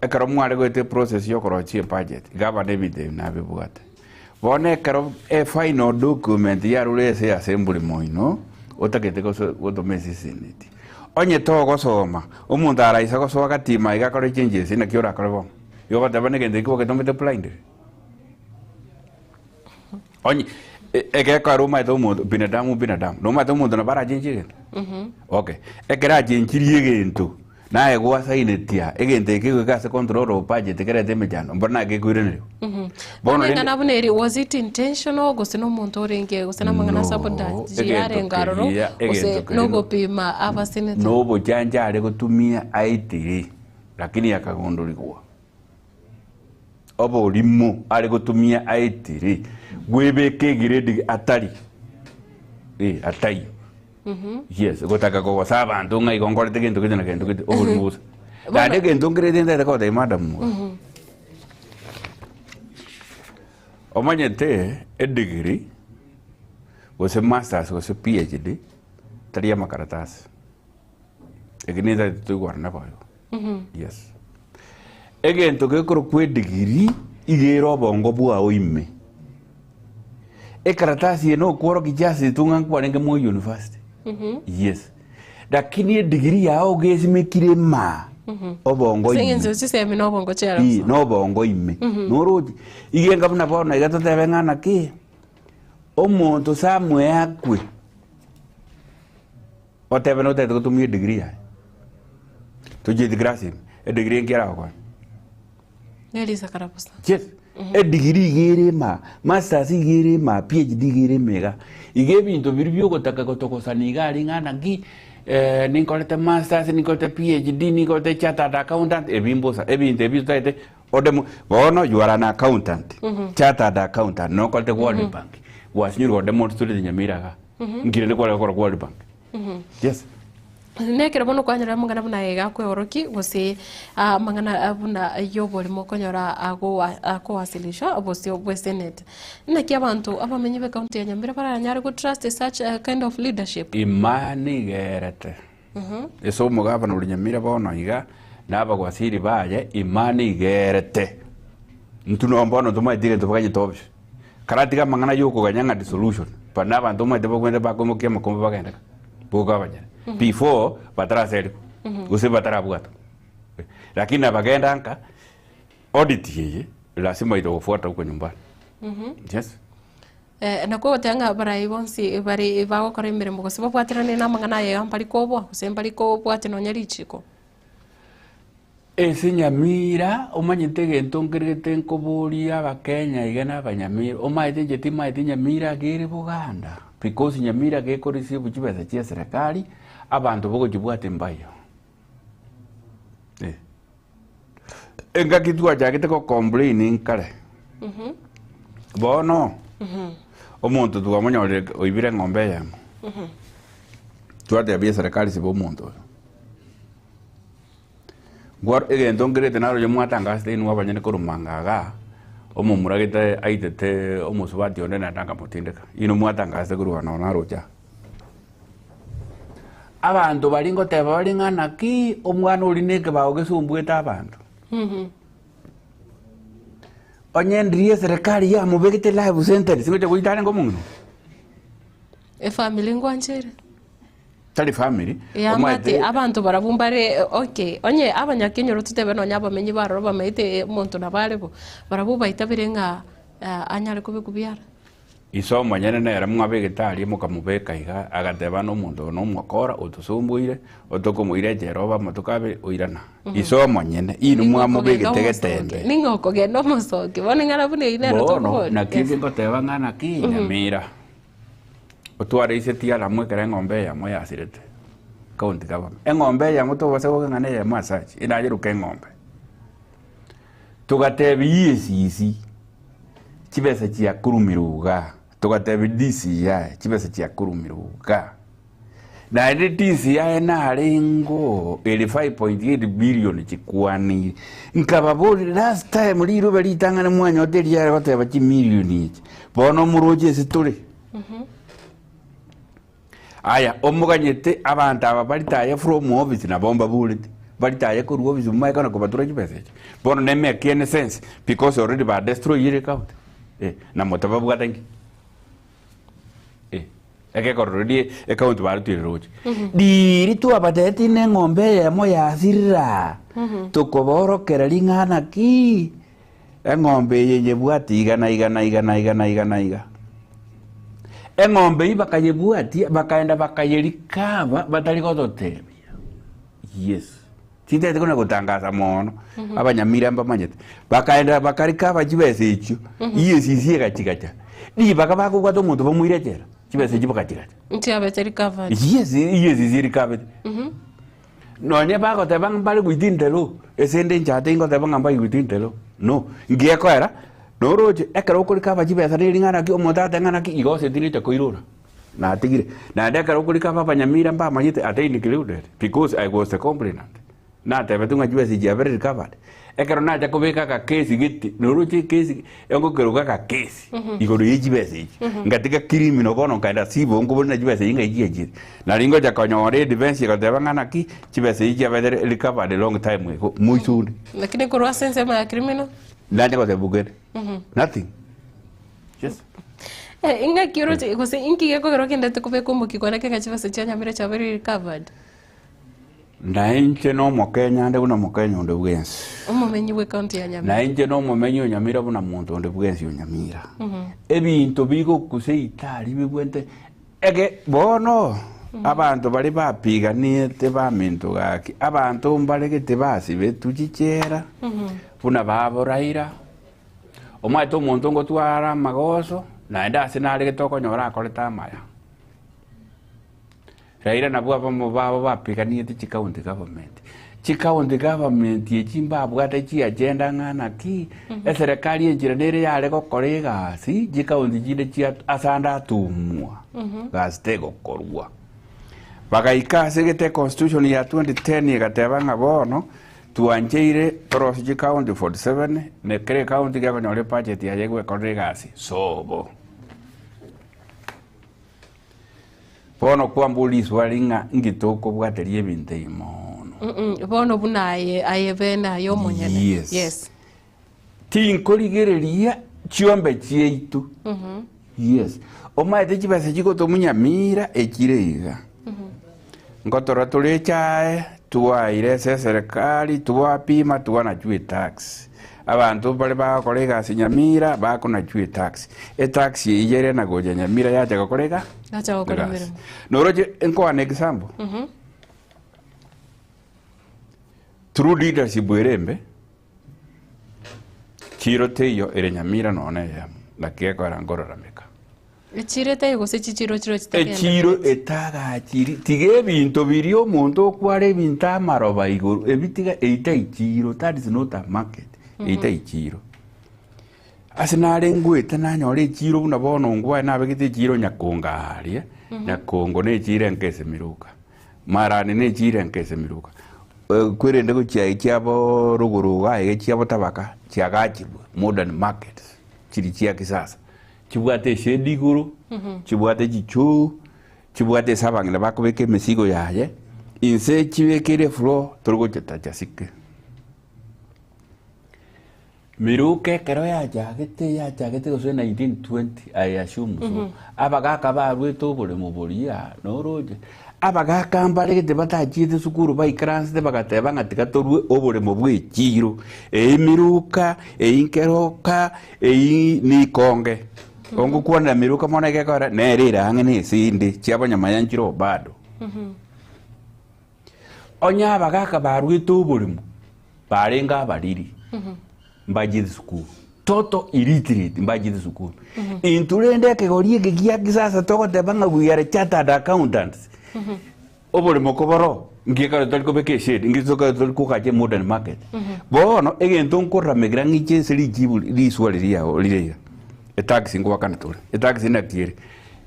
S3: ekaro mware goite process yokorochie budget gaba debite na bebwata bone karo e final document ya rulese assembly moino otakete ko otomesi senate onye to gosoma umuntu araisa gosoa gatima igakora changes na kiora korebo yoba tabane gende ko ketomete blind onye ege karuma to umuntu binadamu no mata umuntu na bara changes okay ekera changirie gento na ego asainetia egente ke gase control of budget kere demejano mbona ke kuirenero
S2: bono ngana buneri was it intentional gosino umuntu orenge gosina mangana sabotage yare ngaroro ose no gopima abaseneta
S3: no bojanja ale gutumia aitiri lakini yakagondolikuwa obo limo ale gutumia aitiri gwebeke grade atari atai yes gotaka ko saba ndunga igongorete gento kitena gento kiti obulmusa dade gento grade ndende ko de madam omanyete degree wose masters wose PhD taria makaratasi egineza tuigwarana bayo yes egento gekoro kwe degree igero bongo bwa oime ekaratasi eno kworo kijasi tunga kwanenge mo university yes lakini degree yao gezimekire ma obongo
S2: sengenzo siseme no bongo chera
S3: no bongo ime noroji igenga buna bona igatotebe ngana ki omuntu samwe akwe otebe no tete kutumia degree ya tuje degree degree ngira kwa
S2: Elisa Karaposta
S3: yes degree girema masters girema PhD giremega igebinto biribyo gotaka gotokosani gari ngana ki nikolete masters nikolete PhD nikolete chartered accountant ebimbosa ebinte bizutaite odemo bono you are an accountant chartered accountant no kolte World Bank wasnyuru odemo tuli nyamiraga ngirende kwa World Bank yes
S2: nekere bono kwanyora mangana buna ega kwehoroki gose mangana buna yobori mokonyora akowasilisha obosio bwe senate naki abantu abamenyi be county ya Nyamira baranyare go trust such a kind of leadership
S3: imani gerete eso mugabana uri Nyamira bono iga nabagwasiri baye imani gerete ntuno mbono tumaitire tubanye tobye karatiga mangana yuko ganyanga dissolution pana abantu maite bakwenda bakomokia makombe bagenda bugabanya before batara seri use batara bwato lakini abagenda anka audit yeye lazima itafuata huko nyumbani yes
S2: na ko tanga barai bonsi bari bago kore mirimo gose babwatirane na mangana ye ampali kobwa kusembali ko bwatino nyarichiko
S3: ese Nyamira umanyite gento ngirite nkoburia abakenya igana abanyamira umaite jeti maite Nyamira gere Buganda because Nyamira geko receive chibesa chia serikali abantu boko jibwate mbayo enga kitwa jagete ko complaining kale bono omuntu tugamonyore oibire ng'ombe yamo twate abia serikali sibo omuntu gwar egento ngirete naro yo mwatangaste inu abanyene korumangaga omumuragite aitete omusubati onde natanga mutindeka ino mwatangaste kurwana narocha abantu balingo teba balingana ki omwana olineke baogesumbwete abantu onyendrie serikali ya mubegete live center singote kuitane ngomungu
S2: family ngwanchere
S3: tali family
S2: omate abantu barabumbare okay onye abanyakenyoro tutebe no nyaba menyi baro bamaite muntu nabalebo barabuba itabirenga anyare kubikubyara
S3: isomo nyene nera mwabegetarie mukamubeka iga agateba no muntu no mwakora utusumbuire otokumuire jeroba mutukabe oirana isomo nyene inu mwamubegetegetende
S2: ningoko gendo musoke bone ngara bune inera
S3: to na kizi ngoteba ngana ki Nyamira otware isetia la mwekere ng'ombe ya moya asirete county government eng'ombe ya muto bose go ngane ya massage inajiruke ng'ombe tugatebi isi chibesa chia kurumiruga tugatebi DCI chibesa chia kurumiruga na ile DCI na rengo 5.8 billion chikwani nkababori last time liro belitangana mwanya hoteli ya bateba chi million bono muroje situri aya omuganyete abantu aba balitaye from office na bomba bullet balitaye ko office umaika na kubatura chibese bono ne make any sense because already ba destroy your account na motaba bwatangi eke ko already account ba tu roche diri tu abadeti ne ng'ombe ya moya sirra to koboro keralingana ki ng'ombe yenye bwati igana eng'ombe ibakayebuatia bakaenda bakayerikaba batali gototebia yes tindete kuna gutangaza mono abanyamira mbamanyete bakaenda bakarikaba chibese icho yes isiega chigacha ni bakabako kwa tomuntu bamuirejera chibese icho bakachigacha
S2: ntiabe recovered
S3: yes isirikaba no ne bako te bang bali guitindelo esende njate ngo te bang ambai guitindelo no ngiekora noroje ekero okurikaba chibesa ringana ki omotata ngana ki igose dirite koirura na atigire na ndekero okurikaba abanyamira mbamanyete atini included because I was the complainant na tebe tunga chibesa ji very recovered ekero na ja kubeka ka case giti noroje case engo keruga ka case igoro yechibesa ji ngatika criminal kono kaida sibo ngo na chibesa inga iji na ringo ja konyore defense ko tebe ngana ki chibesa ji very recovered long time ago muisuni
S2: lakini kurwa sense ma criminal
S3: ndani ko tebugere nothing yes
S2: inga kiro gose inki yako gero kende tukubeko mukikona kenga chibasa cha Nyamira cha very recovered
S3: na inche no mokenya nde una mokenya onde bwensi
S2: umumenyi we county ya Nyamira
S3: na inche no mumenyi Nyamira buna muntu onde bwensi Nyamira ebintu bigo kuse itali bibwente ege bono abantu bali bapiganiete bamintu gaki abantu mbalegete basi betuchichera buna baboraira omwaito omuntu ngo twara magoso na enda sinali getoko nyora akoreta maya Raila na bwa bamo babo bapiganiete county government yechimba bwata chi agenda ngana ki serikali enjira nere yale gokorega si county jide chi asanda tumwa gastego korwa bagaika segete constitution ya 2010 igateba ngabono tuanjeire Torosiji County 47 ne kere county ya konyole budget ya yegwe kodegasi sobo bono kwambuli swalinga ngitoko bwaterie binte imono
S2: bono bunaye ayebena yo monyene
S3: yes tinkorigereria chiombe chietu yes omaete chibase chikoto munyamira echireiga ngotora tulechae tuwaire serikali tuwapima tuwana chui tax abantu bali bakorega sinyamira bakona chui tax tax iyere na goja nyamira yacha gakorega
S2: acha gokorega
S3: noroje enko an example true leadership bwerembe chiro teyo ere nyamira none ya nakeko arangororameka
S2: echire teyo se chichiro chitakenda
S3: echiro etaga chiri tige binto biri omuntu okware binta maroba iguru ebitiga eita ichiro, that is not a market. Eita ichiro asinare ngwete nanyore ichiro buna bono ngwa nabegite ichiro nyakongaria nyakongo ne chire nkese miruka marani ne chire nkese miruka kwirende guchia chiabo ruguruga chiabo tabaka chiagachibwe modern market chiri chia kisasa chibwate shedi guru chibwate chichu chibwate sabangile bakobeke mesigo yaye inse chibekere flow turgo chasike miruke kero ya jagete gose 1920 I assume so abagaka barweto bole muboria noroje abagaka mbare gete batajite sukuru baikranse de bagateba ngatika torwe obole mubwe chiro miruka inkeroka ni konge ongo kuona miruka mona gekora nerira angene sindi chiabo nyama yanchiro bado onya abagaka barweto obole mu barenga bariri mbajidi sukuru toto illiterate mbajidi sukuru inturende kegorie gegia kisasa toko tebanga buyare chartered accountants obole mokoboro ngika toliko beke shade ngizoka toliko kaje modern market bono egento nkorra megrangi cheseri jibu liswali yao lireya taxi ngwa kana tole taxi na tiere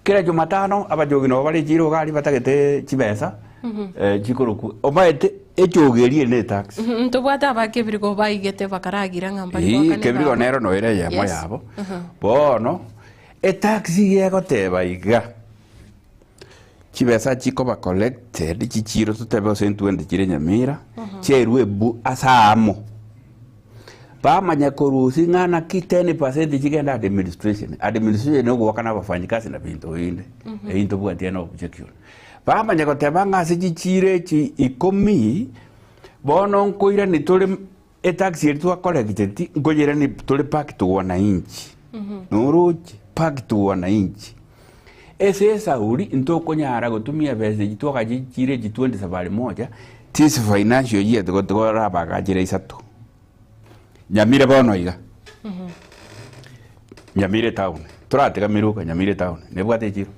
S3: kera Jumatano abajogino bali jiro gali batagete chibesa chikoroku omaete echogerie ne tax
S2: ntobwata bakebiriko baigete bakaragira ngambali bakane
S3: kebiriko nero no ere ya moyabo bono taxi yego teba iga chibesa chiko ba collected chichiro tutebe 120 chire nyamira cherwe bu asamo ba manyakorusi ngana ki 10% chigenda administration no gwakana bafanyikazi na bintu inde into bwatia no objection ba manyakoteba ngase chichire chi ikomi bono nkoira ni tole taxi yetu akolekiteti ngojera ni tole pack to wananchi noroje pack to wananchi ese sauri ntoko nyara gotumia bese jitoka chichire ji 20 sabali moja this financial year to rabaga jira isato nyamire bono iga nyamire town turatega miruka nyamire town nebwate chiro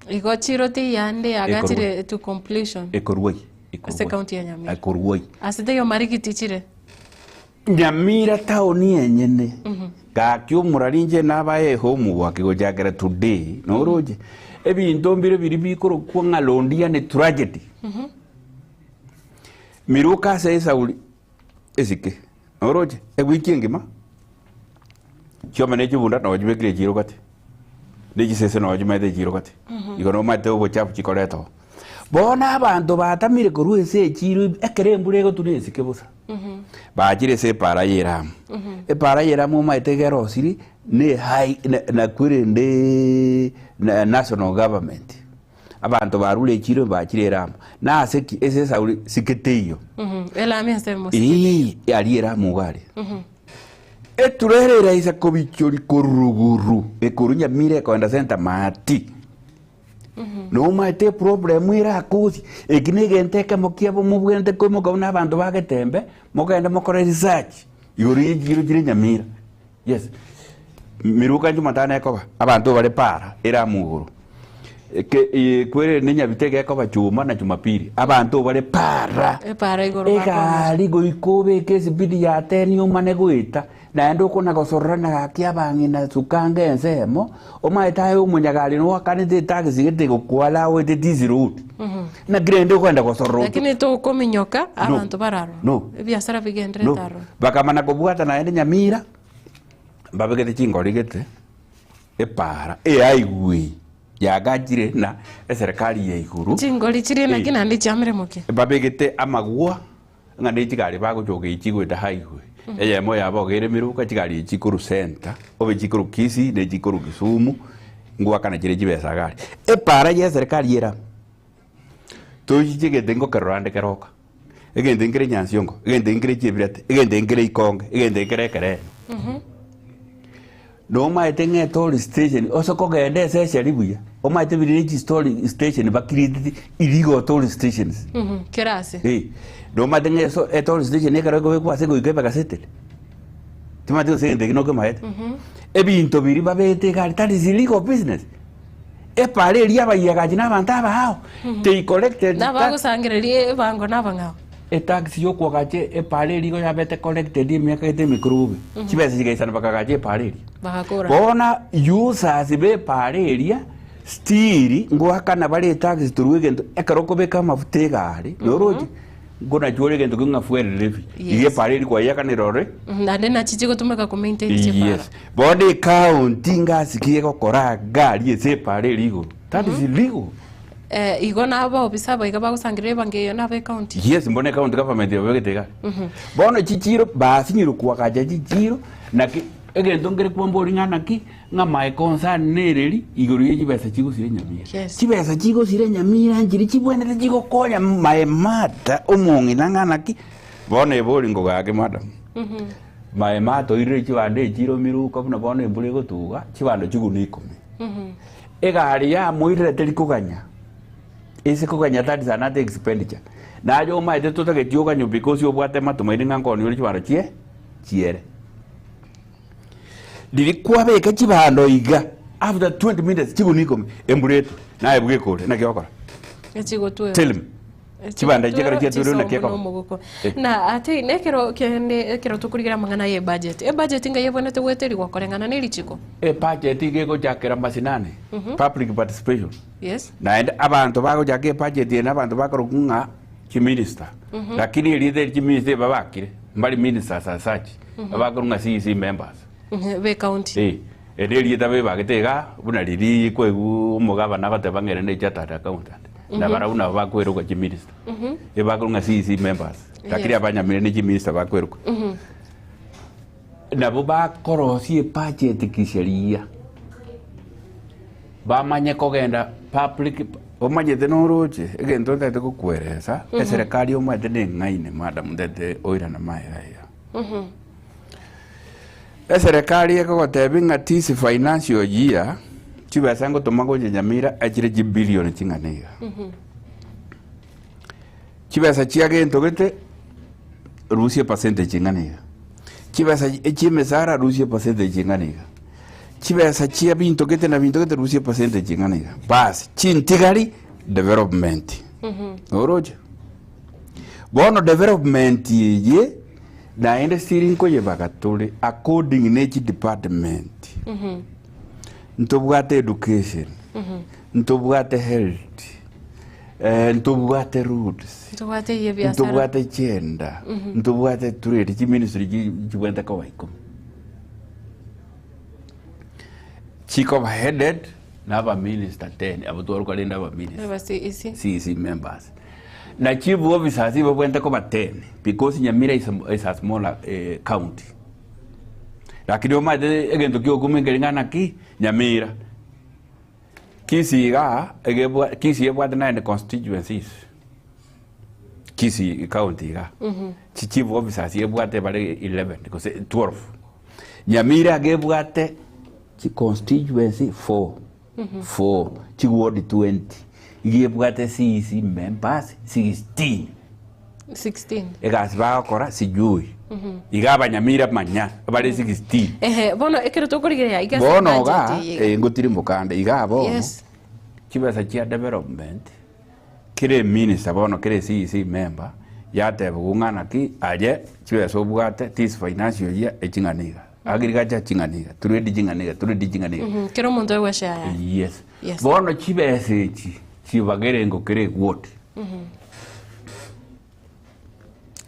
S2: igo chiro ti yande agachire to completion
S3: ekorwoi
S2: ase county ya Nyamira
S3: ekorwoi
S2: asite yo marigiti chire
S3: Nyamira town yenyene gakyo murarinje nabaye home wake gojagera today noroje ebinto mbire biri bikoro kwa ngalondia ne tragedy miruka se sauli esike noroje wiki ngima choma ne chibunda no jibekire jiro kati neji sese no jimete jiro kati igono mate obo chapu chikoreto bona abantu batamire koru ese chiro ekere mburego tunesike busa bajire se para yeram para yeram mu maite gero siri ne hai na kwirende na national government abantu barule chiro bajire ram na aseki ese sauli siketeyo
S2: ela mesemo
S3: ali era mugare eturerera isa kobichori koruguru ekorunya mire kwenda senta mati no mate problem ira akuzi ekinege nteke mokiabo mubwente komo gona abantu bagetembe mogenda mokore research yori jiro jire nyamira yes miruka Jumatano yakoba abantu bale para era muguru ke kwere nenya bitege yakoba Juma na Jumapili abantu bale para
S2: igoro
S3: ega ligo ikobe ke sibidi ya teni umane gwita na ndo kuna gosorana gakia bangina sukange nsemo o maitaye umunyagali no kanite taxi gete kukwala wete tizirut na grende kwenda gosorro
S2: lakini to kominyoka abantu bararo biashara bigendere taro
S3: bakamana kubwata na ende Nyamira babegete chingori gete epara aigwi yagajire na serikali ya iguru
S2: chingori chiri na kinandi chamire muke
S3: babegete amagwa ngane chigari bago joge ichigwe da highway eye moya abogere miruka chigari ichikuru center obe chikuru Kisii ne chikuru Kisumu ngwa kana chire chibesa gari para ya serikali yera to chige dengo karande keroka egende ngire Nyansiongo egende ngire Chebirate egende ngire Ikonge egende ngire Kere no maitenge toll station osoko gende sesha libuya o maite village toll station bakiriti iligo toll stations
S2: kerase
S3: no maitenge so toll station ekaro ko kwa sego ikepa kasete timati se ndege no ke maite ebinto biri babete kali tali ziligo business pale ria bayaga jina bantaba hao they collected
S2: na bago sangirerie bango na bangao
S3: taxi yo kwa gaje pale ligo ya bete collected miaka ite mikrubi chibese chigaisana bakagaje pale
S2: bakakora
S3: bona users be pale ria stiri ngwa kana bale taxi turuge ekaroko beka mafute gari noroji ngona jore gendo kunga fuel levy iye pale kwa yaka ni rore
S2: ndane na chichiko tumeka ku maintain chepara
S3: yes body counting asikie ko kora gari ese pale ligo that is illegal
S2: igona aba obisa ba igaba kusangire bangeyo na be county
S3: yes mbone county government yobegetega bono chichiro basinyiro kwa kaja chichiro na egento ngere kwambori ngana ki ngama concern nereri iguru yibesa chigo sire Nyamira chibesa chigo sire Nyamira njiri chibwene chigo konya maemata omongi ngana ki bono ebori ngo gake madam maemato ire chibande chiro miruka buna bono embure gotuga chibando chigo nikome egari ya muire terikuganya ese kuganya that is another expenditure na yo maite totage tioga nyo because yo bwate matumaini ngangoni uri chibaro chiere dilikuwa beka chibando iga after 20 minutes chibuniko embureto na ebwe kore na kyokora
S2: echigo tuwe
S3: tell me chibanda chekara cheturu na kyoko
S2: na ate nekero kende kero tukurigira mangana ye budget budget nga yebonete weteri gwakorengana nili chiko
S3: budget igeko jakera masinane public participation
S2: yes
S3: na enda abantu bago jake budget na abantu bakorukunga chi minister lakini elide chi minister babakire mbali minister sasachi bakorunga CEC members
S2: be county
S3: edeli tabe bagitega buna lili kwegu umugaba batebangere ne chatata accountant na bara una bakwero kwa minister bakorunga CEC members lakini abanyamire ne minister bakwero na bo bakorosie budget kisheria bamanye kogenda public omanyete noroche egento ndete kukweresa serikali omwete ne ngaine madam ndete oira na maaya serikali ekogotebinga tisi financial year chibesa ngotomago Nyamira achire jibilioni chinganiga chibesa chiagento gete rusia percentage chinganiga chibesa chimesara rusia percentage chinganiga chibesa chia binto gete na binto gete rusia percentage chinganiga bas chintigari development oroje bono development ye na industry nkoye bagatule according nature department ntobwate education ntobwate health ntobwate roads
S2: ntobwate ye biashara
S3: ntobwate gender ntobwate trade chi ministry chibwenta kwa iko chiko headed na ba minister 10 abutoro kwa linda ba minister CEC members na chief officers ibo bwenta kwa 10 because Nyamira is a smaller county lakini omade egento kyo kumengengana ki Nyamira Kisii ebwate na constituencies Kisii county ga chief officers ebwate bare 11 because 12 Nyamira gebwate chi constituency 4 chi ward 20 yebwate CEC members 16 egas bakora sijui igaba Nyamira manya bari 16
S2: bono ekero tokorigeria igasa
S3: bono ga ngotiri mukande igabo yes chibesa chia development kire minister bono kire CEC member yate bugungana ki aje chibesa obwate this financial year echinganiga agriculture chinganiga trade chinganiga
S2: kero muntu ewe shaya
S3: yes bono chibese chibagere ngo kere gwot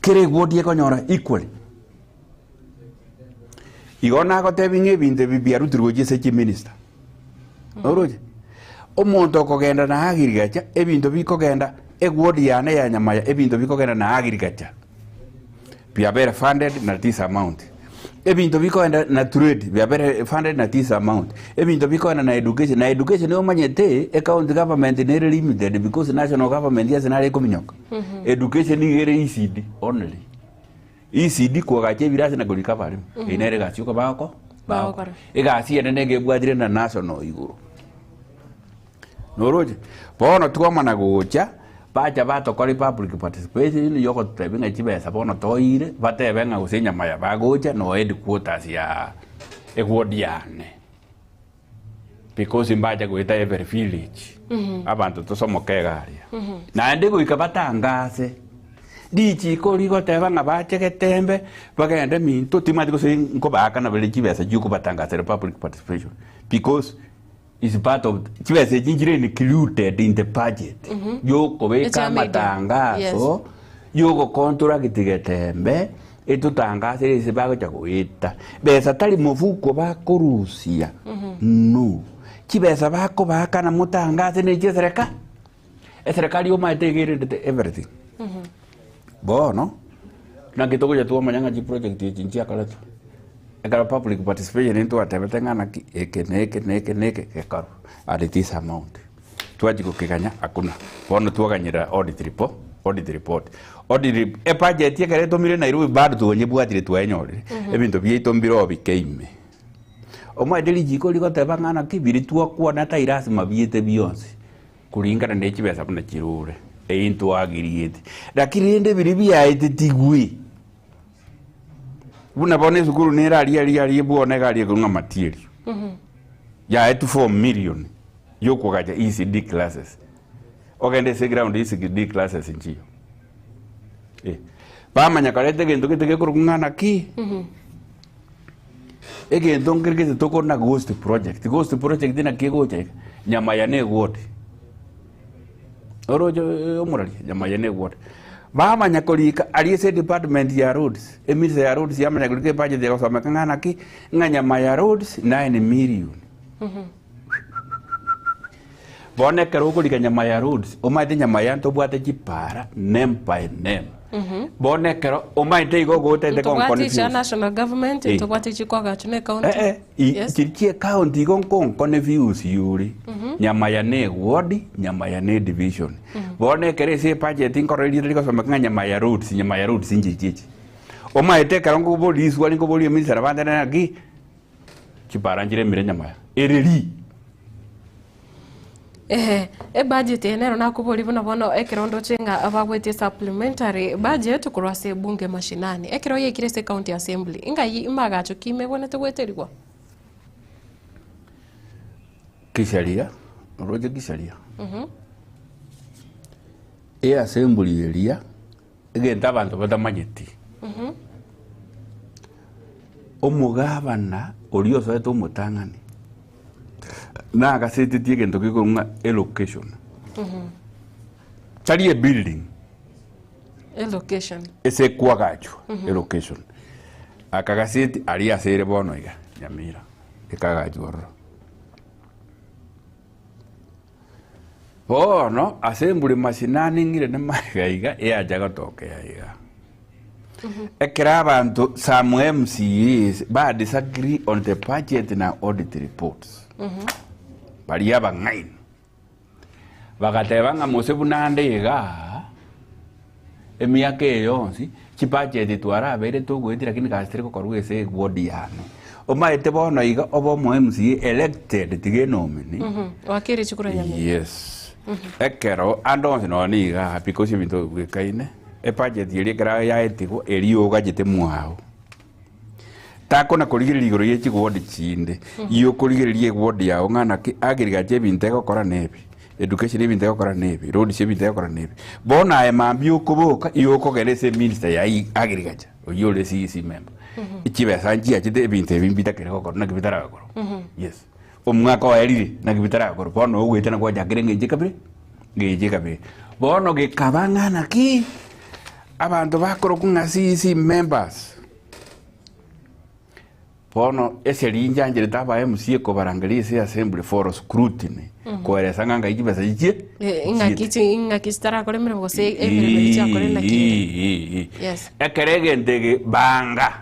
S3: kere gwot ye konyora equally igona ko tebinge binde bibiarutirwo jese chi minister oroje omuntu okogenda na agriculture ebintu bikogenda egwot yane ya nyamaya ebintu bikogenda na agriculture bia better funded na this amount ebintu bikogenda na trade bia better funded na this amount ebintu bikogenda na education no manyete county government ne limited because national government yes na rekominyoka education igere ECD only ECD ko gache birase na goli kabari inere gachi ko bako igasi ene nege bwadire na national iguru noroje bono tuoma na gocha bacha bato kori public participation ni yoko tebinga chibesa bono toire batebenga gusenya maya bagocha no headquarters ya egwodiane because imbaja goita every village abantu tosomokegaria na ndego ikabatangase dichi ko ligo tebanga bache ketembe bagende minto timati ko sinko baka na bele chibesa juko batangase public participation because is part of chibese jinjire included in the budget yoko beka matangazo yoko kontura kitigetembe etutangase ise bago chakuita besa tali mufuko bakorusia no chibesa bako baka na mutangase ne chesereka eserikali yoma tegere everything bono na kitoko ya tuwa manyanga ji project jinjia kaleto ekara public participation into atebetengana neke kekaru at this amount twajiko kiganya akuna bono twaganyira audit report budget yekere tomire Nairobi bado tuonye bwatire twenyorire ebintu byitombiro bikeime omwadeli jiko liko tebangana kibiri twakuona tairasi mabiete biyonse kuringana n'ekibesa buna kirure into agiriete lakini ende biri byaite tigwi buna bone sukuru nera ali bone gali kunga material ya etu 4 million yoko gaja ECD classes ogende se ground ECD classes nchiyo bamanya kalete gento kitege kurungana ki egento ngirike toko na ghost project dina kigo che nyama ya ne wote orojo omurali nyama ya ne wote bamanya kolika aliese department ya roads emise ya roads yamanya kolike budget ya kusoma kangana ki nganyama ya roads 9 million bone kero kolika nyama ya roads omaite nyama ya nto bwate chipara name by name bone kero omaite igo gote de
S2: kon national government to bwate chikwaga chune county
S3: chirchie county kon confuse yuri nyama ya ne ward nyama ya ne division bone kere se budget inkoreli liko someka nyama ya roads injichichi omaite kero ngo boli swali ngo boli emisara bande na gi chipara njire mire nyama ya ereri budget
S2: enero nakuboli buna bono ekirondo chenga abagwete supplementary budget kurwase bunge mashinani ekiro yekire se county assembly ingai imagacho kime bonete gweterigwa
S3: kisharia roje kisharia assembly eria egenta abantu batamanyeti omugabana olioso eto mutangani na agasete tie gento kikunga allocation chali building
S2: allocation
S3: ese kwagacho allocation akagasete ali asere bono iga nyamira ekagacho bono assembly mashinani ngire ne magaiga eajaga tokea iga ekera abantu some MCAs ba disagree on the budget na audit reports baria bangain bagatebanga mosebunande iga emiake yonsi chibudget twara bere tugwetira kini kastere ko korwese wodi yano omaite bono iga obo mo MCA elected tige nomini
S2: wakiri chukura nyame
S3: yes ekero andonse no niga because bintu gwikaine budget yeri kera ya etiko eriyo gajete mwao tako na kuligirira igoro yechi wodi chinde iyo kuligirira wodi ya ngana ki agiriga je bintego kora nebi education bintego kora nebi road she bintego kora nebi bona e mambi ukuboka iyo kogerese minister ya agiriga oyo le CC member ikibesa njia chite ebintu bimbita kere gokoro na kibitara gokoro yes omwaka wa erire na kibitara gokoro bono ogwete na kwa jakire ngeje kabire bono gekabangana ki abantu bakoro kung'asisi members bono eseri njangire taba MC kobarangalia ise assembly for scrutiny koeresa nganga ikibesa ichie
S2: ingakistara kore mire bose emire cha kore na ki yes
S3: ekerege ndege banga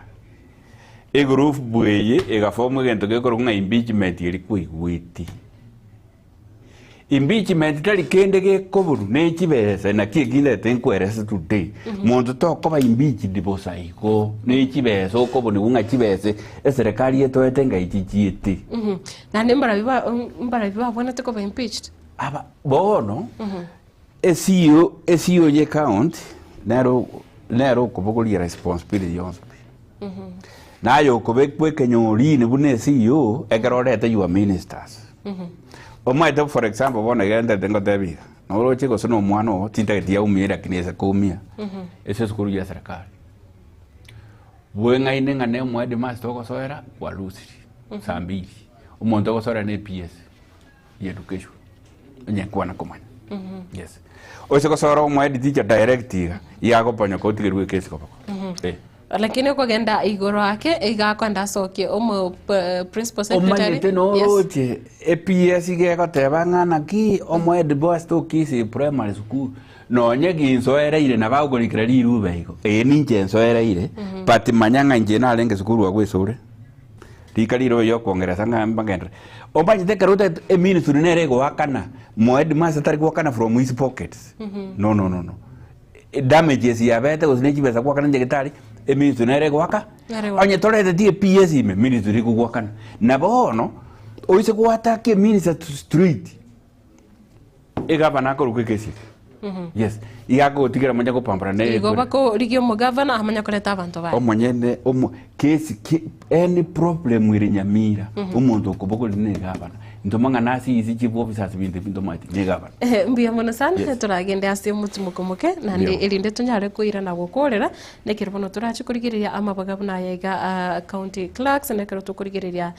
S3: egroup bweye egafomu gento gekoro nga impeachment iri kwigwiti impeachment tali kende gekoburu nekibesa na kiginde tenkweresa today muntu tokoba impeached bosaiko nekibesa okobuni unga kibese eserikali yeto etenga ichichiete
S2: na mbara biba bona tekoba impeached
S3: aba bono SEO ye count nero kubogolia responsibility yonse nayo kubekwe kenyori ne bune SEO egarorete your ministers omaite for example bona gende tengo tebiga no chiko sono mwana tinta dia umira kinesa kumia ese skuru ya serikali bwenga ine ngane mwede master ko soera kwa lusi sambili umonto ko soera ne PS education nyakwana komanya yes ose ko soera mwede teacher director yago ponya ko tigirwe kesi ko
S2: lakini ko genda igoro ake igakwanda soke omo principal secretary
S3: yes EPS igeko tebangana ki omo head boss to kisi primary school no nyegi nsoereire na bagurikira rirube iko ninje nsoereire but manyanga nje na lenge sukuru wa gwesore rikariro yo kongereza ngamba ngendre ombanyite karuta ministry nere go akana mo head master tari go akana from his pockets no damages ya bete usnechi besa kwa kana njegitari ministry nere go aka anye torete die PS ime ministry go akana na bono oise go atake minister to street egabana ko rukekesi yes yago tigira manja ko pampara ne
S2: igo bako rigio mo governor amanya koleta abantu ba
S3: omonyene case any problem wiri Nyamira umuntu kuboko line governor ndomanga nasi isi chief officers bintu mati ne governor
S2: mbia mono sana turagende ase mutumukomoke nandi elinde tunyare kuira na gukorera nekirbono turachi kurigiriria amabaga buna yega county clerks nekero tukurigiriria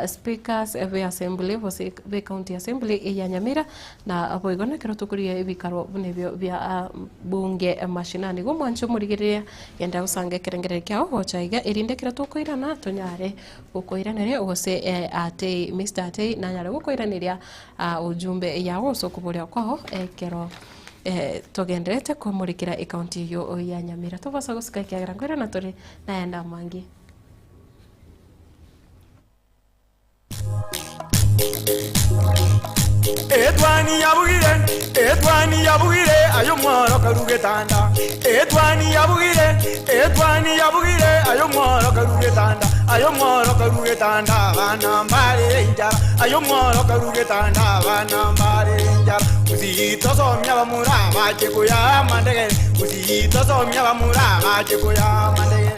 S2: speakers of assembly vose be county assembly ya Nyamira na aboigo nekero tukuriye ibikaro bunebyo bya bunge mashinani go mwancho murigiriria yenda usange kerengere kyao hochaiga elinde kira tukoirana tunyare gukoiranire ose ate Mr. Ate na nyare gukoiraniria ujumbe yawo so kuburia kwao kero togenderete kumurikira county yo ya Nyamira tubasa gusikaikia ngwera na turi naenda mangi
S1: Edwani yabugire ayo mworo karugetanda Edwani yabugire ayo mworo karugetanda bana mbare njara ayo mworo karugetanda bana mbare njara uzito somya bamura baje kuya mandege uzito somya bamura baje kuya mandege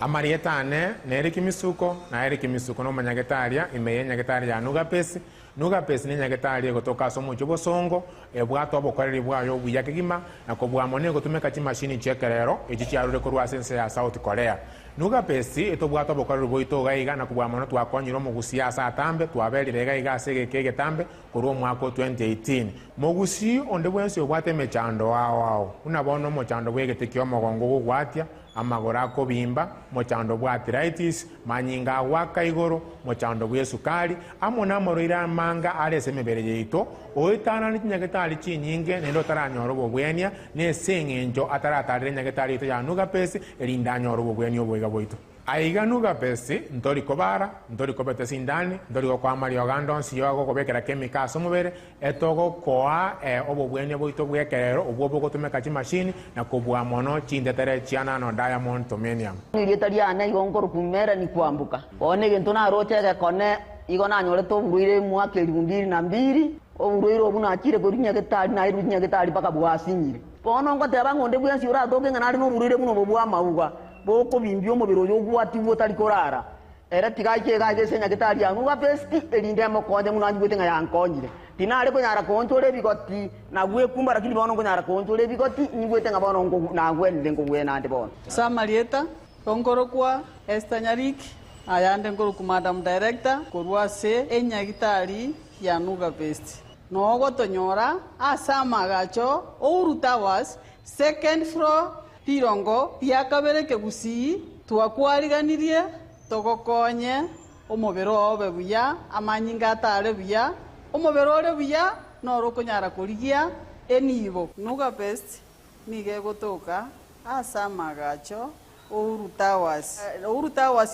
S4: amarietane neri kimisuko na eri kimisuko no manyagetaria imeye nyagetaria nugapesi ni nyagetaria gotoka somo chobosongo ebwato abokoreri bwayo buyake gima na kobwamone gotumeka chimashini chekerero echi chiarure korwa sense ya South Korea nugapesi etobwato abokoreri boito gaiga na kobwamone twakonyiro mu gusiasa atambe twaberire gaiga asege kegetambe korwa mwaka 2018 mogusi onde bwensi obwate mechando wao unabono mochando bwegetekio mogongo gugwatia amagora kobimba mochando bwa arthritis manyinga waka igoro mochando bwa sukari amona moroira manga arese mebere yeito oitana ni nyagetari chinyinge nendo taranyoro bobwenia ne sengenjo ataratarire nyagetari to yanuga pesi erinda nyoro bobwenia obwega boito aiga nuga pesi ntori kobara ntori kobete sindani ntori kwa Mario Gandonsi yogo kobekera chemicals omubere etogo koa obobwenia boito bwekerero obwo bogotumeka chimashini na kobwa mono chindetere chiana no diamond tomenium
S5: nilitaria ana igongoro kumera ni kwambuka one gento na rochege kone igona nyore to buire mwaka 2002 obuire obuna akire korinya getari na irunya getari paka bwasinyire pono ngoteba ngonde bwensi ura doge ngana no buire buno bobwa mauga boko bimbyo mubiro yo gwati botari korara era tigaike gaje senya getari anu ga besti elinde mo konde munanyi gwete nga yankonyire tinare kunyara konchore bigoti na gwe kumba lakini bono kunyara konchore bigoti ingwete ngabono na gwe ndengo gwe na ndebono
S6: Samarieta Konkorokwa Esther Nyariki ayande ngoroku Madam Director korwase enyagitari ya Nuga Best nogo tonyora asama gacho Ouru Towers second floor pirongo yakabere kegusi twakwariganirie togokonye omobero obe buya amanyinga atare buya omobero ore buya noro kunyara kurigia enibo Nuga Best nige gotoka asama gacho Ouru Towers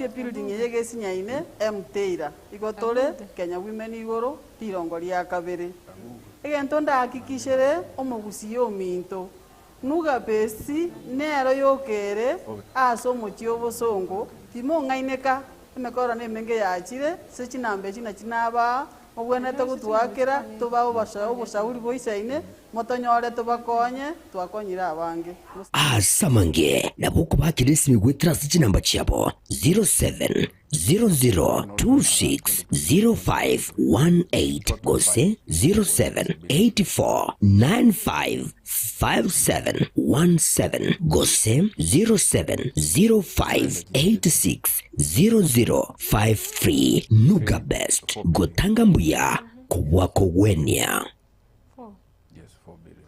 S6: ye building yege sinyaine Mteira igotore Kenya Women igoro pirongo ria kabere egento ndahakikishere omogusi yominto Nuga Best nero yokere aso mochio bosongo timo ngaineka emekora nemenge yachire se chinambe china chinaba obwenete gutwakira tubao bashauri boisaine motonyore tubakonye twakonyira abange
S7: asamange nabuko bakirisi migwitra chinamba cyabo 0700260518 gose 0784955717 gose 0705860053 Nuga Best gotanga mbuya kubwako wenya.
S3: Yes, 4 billion.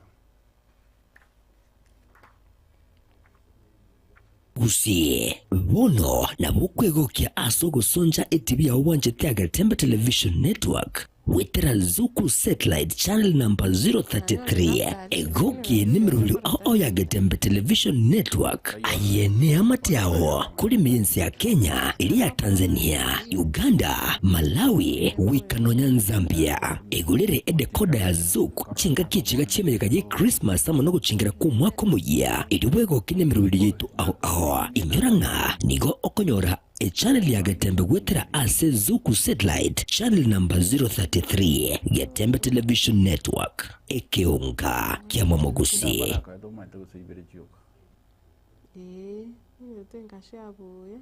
S7: Gusie bono na bukwegokia aso gusonja ETV ya uwanje Tiaga Tembe Television Network wetera Zuku Satellite Channel number 033 egokie nimero ao ya Getembe Television Network ayene amati yao kuri mienzi ya Kenya, ili ya Tanzania, Uganda, Malawi, Wikanonya, Zambia egulere edekoda ya Zuku chinga kichiga chemega je Christmas amono guchingira ku mwaka muya iliwego kinemero yetu ao inyoranga nigo okonyora e channel ya Getembe wetera ase Zuku Satellite Channel number 033 Getembe Television Network ekeonga kia mamogusi
S2: tenga shabu ya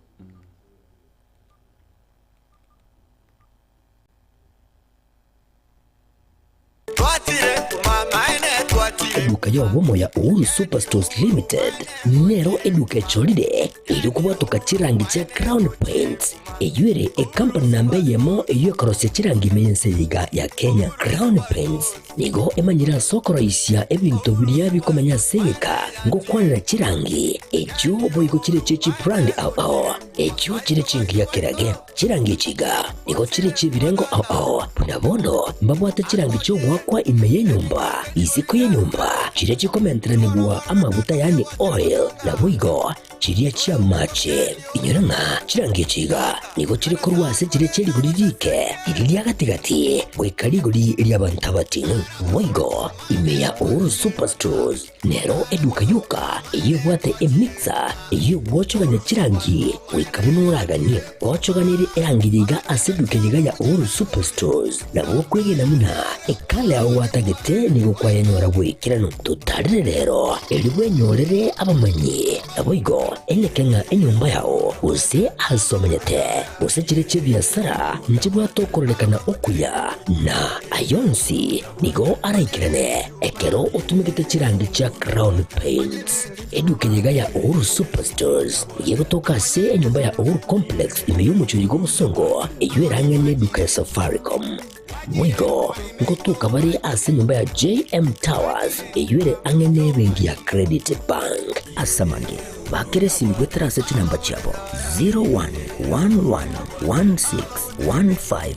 S7: eduka ya womo ya Ouru Superstores Limited nero eduka cholide ili kuwa tukachirangi cha Crown Paints eyuere e company nambe yemo eyue korose chirangi meyense yiga ya Kenya. Crown Paints nigo emanyira soko raisia ebinto bilia bikomanya seyeka ngo kwanira chirangi echo boigo chile chechi brand ao echo chile chingi ya kirage chirangi chiga nigo chile chibirengo ao punabono mbabwate chirangi cho wakwa imeye nyumba isiko ye nyumba chile chikomentra niguwa amavuta yani oil na boigo chile chia mache inyoranga chirangi chiga nigo chile korwase chile cheli guririke ililia gatigati wekali guri ilia bantabatinu boigo imeya Ouru Superstores nero eduka yuka eyebwate emixer eyebwochoganya chirangi wekabunuragani ochoganiri erangiriga aseduke yiga ya Ouru Superstores nabo kwegena muna ekale awatagete nigo kwayanyora wekirano tutarire rero eliwe nyorere abamanyi naboigo elekenga enyumba yao use asomanyete use chire chebiasara njibwa tokorelekana okuya na ayonsi nigo araikirane ekero utumikite chirangi cha Crown Paints eduke yiga ya Ouru Superstores yego toka se enyumba ya Ouru Complex imeyumucho yigo musongo eyuerangene duka ya Safaricom mwigo ngotuka bari ase nyumba ya JM Towers eyuere angene bengi ya Credit Bank asamange bakere simgwetera ase chinamba chabo 0111161500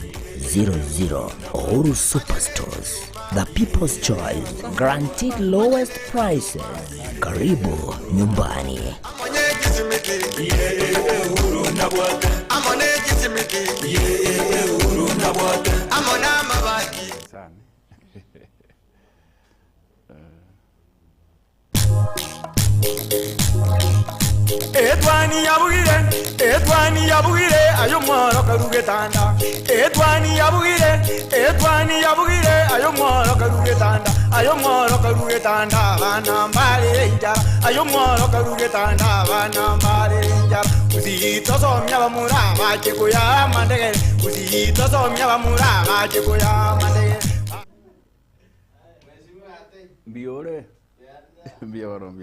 S7: Ouru Superstores, the people's choice, guaranteed lowest prices. Karibu nyumbani.
S1: Etwani yabugire ayo mworo karugetanda Etwani yabugire ayo mworo karugetanda bana mbale njara ayo mworo karugetanda bana mbale njara uzito somya bamura baje kuya mandege uzito somya bamura baje kuya mandege
S3: Biore. Bioro.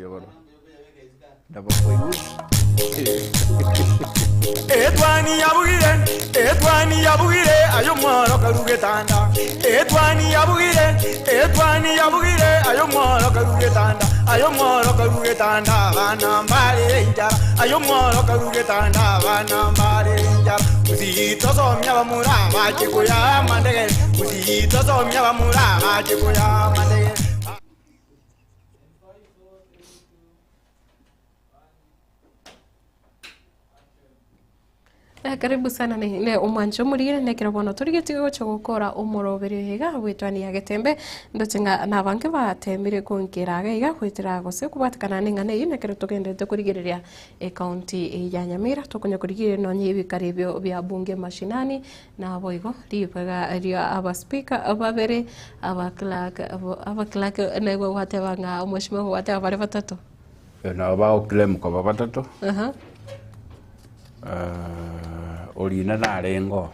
S3: Dapat koibu.
S1: Etwani yabugire ayo moro karugetanda. Etwani yabugire ayo moro karugetanda. Ayo moro karugetanda bana mbale njara. Ayo moro karugetanda bana mbale njara. Uzito somya bamura baje kuya mandege. Uzito somya bamura baje kuya mandege.
S2: Karibu sana ne umwancho murire nekira bono turigetigo cyo gukora umurobere higa witwani ya getembe ndocenga nabange batembire kunkira gaiga kwitira gose kubatikana ningane ine kero tugendete kurigireria county ya Nyamira tukunya kurigire no nyibi karibyo bya bunge mashinani na boigo ripaga ria aba speaker ababere aba clerk nego watebanga umweshimo wateba bale batatu
S3: Na bao claim kwa batatu. Olina na rengo.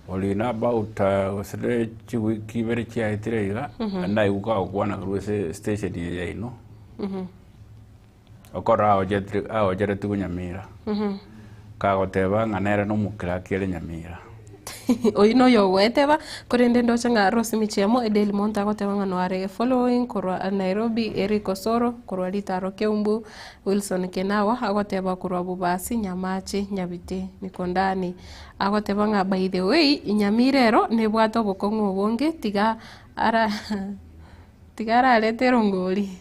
S3: Olina about wasere chiwiki bere chia itirega na yuka okwana kruese station ya ino. Okora ojere tu Nyamira. Kagoteba nganera no mukira kile Nyamira.
S2: Oino yo weteba korende ndo changa Rose Michemo Edel Monta goteba nganoare following korwa Nairobi Eric Osoro korwa Litaro Keumbu Wilson Kenawa agoteba korwa Bubasi Nyamachi Nyabite Mikondani agoteba nga by the way Nyamirero ne bwato bokongo bonge tiga aletero ngoli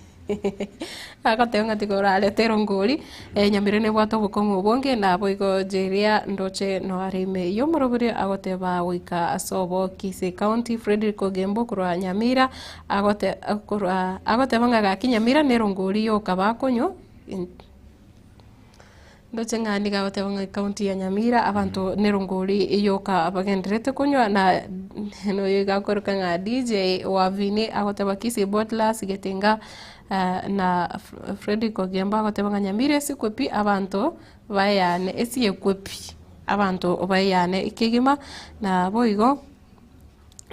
S2: agotenga tigora aletero ngoli Nyamire ne bwato bokongo bonge na boigo jeria ndoche no arime yo morobere agoteba wika asobo Kise County Frederick Ogembo kurwa Nyamira agoteba nga Nyamira ne rongoli yo kabakonyo ndoche ngani gagoteba nga county ya Nyamira abantu ne rongoli iyo ka bagenderete konyo na no yigakorka nga DJ Wavine agoteba Kise Botlas getenga na Frederick Ogembo agoteba nga Nyamira sikwepi abantu bayane esiyekwepi abantu bayane ikigima na boigo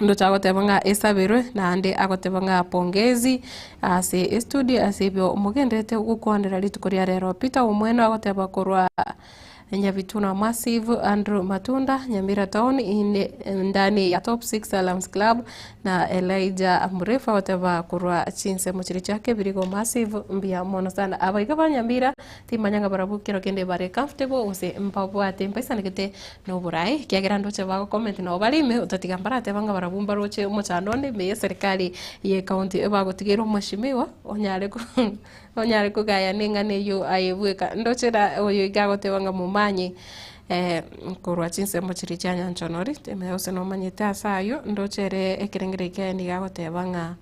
S2: ndo chagoteba nga esabirwe na ande agoteba nga pongezi ase studio ase byo mugendete gukondera litukoria rero Peter Omweno agoteba korwa Nyabituna Massive Andrew Matunda Nyamira Town ndani ya Top 6 Alarms Club na Elijah Mrefa wateba kurwa chinse muchiri chake birigo Massive mbia mono sana abaiga ba Nyamira timanyanga barabukiro kende bare comfortable use mpapo ate mpesa nikete no burai kiagira ndoche bago comment no balime utatiga mbarate banga barabumba roche muchandone me serikali ye county bago tigero mashimiwa onyare ko gaya ningane yo ayebweka ndochera oyo igagote banga mumanyi korwa chinse mochiri chanya nchonori teme ose no manyete asayo ndochere ekirengere keni gagote banga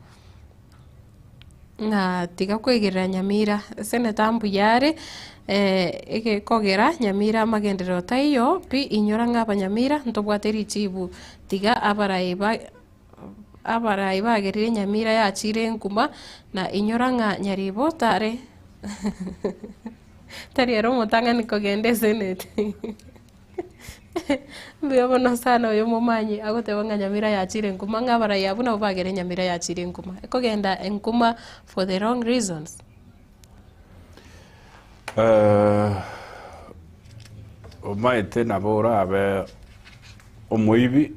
S2: na tiga kwegera Nyamira seneta Mbuyare eke kogera Nyamira magendero taiyo pi inyora ngaba Nyamira ntobwateri chibu tiga abara ibagerire Nyamira yachire nkuma na inyora nga nyaribo tare ero mutanga nikogende senete mbiyo no sana uyo mumanyi agoteba nga Nyamira yachire nkuma ngabara yabuna ubagere Nyamira yachire nkuma ekogenda enkuma for the wrong reasons.
S3: Omaite nabora abe omuibi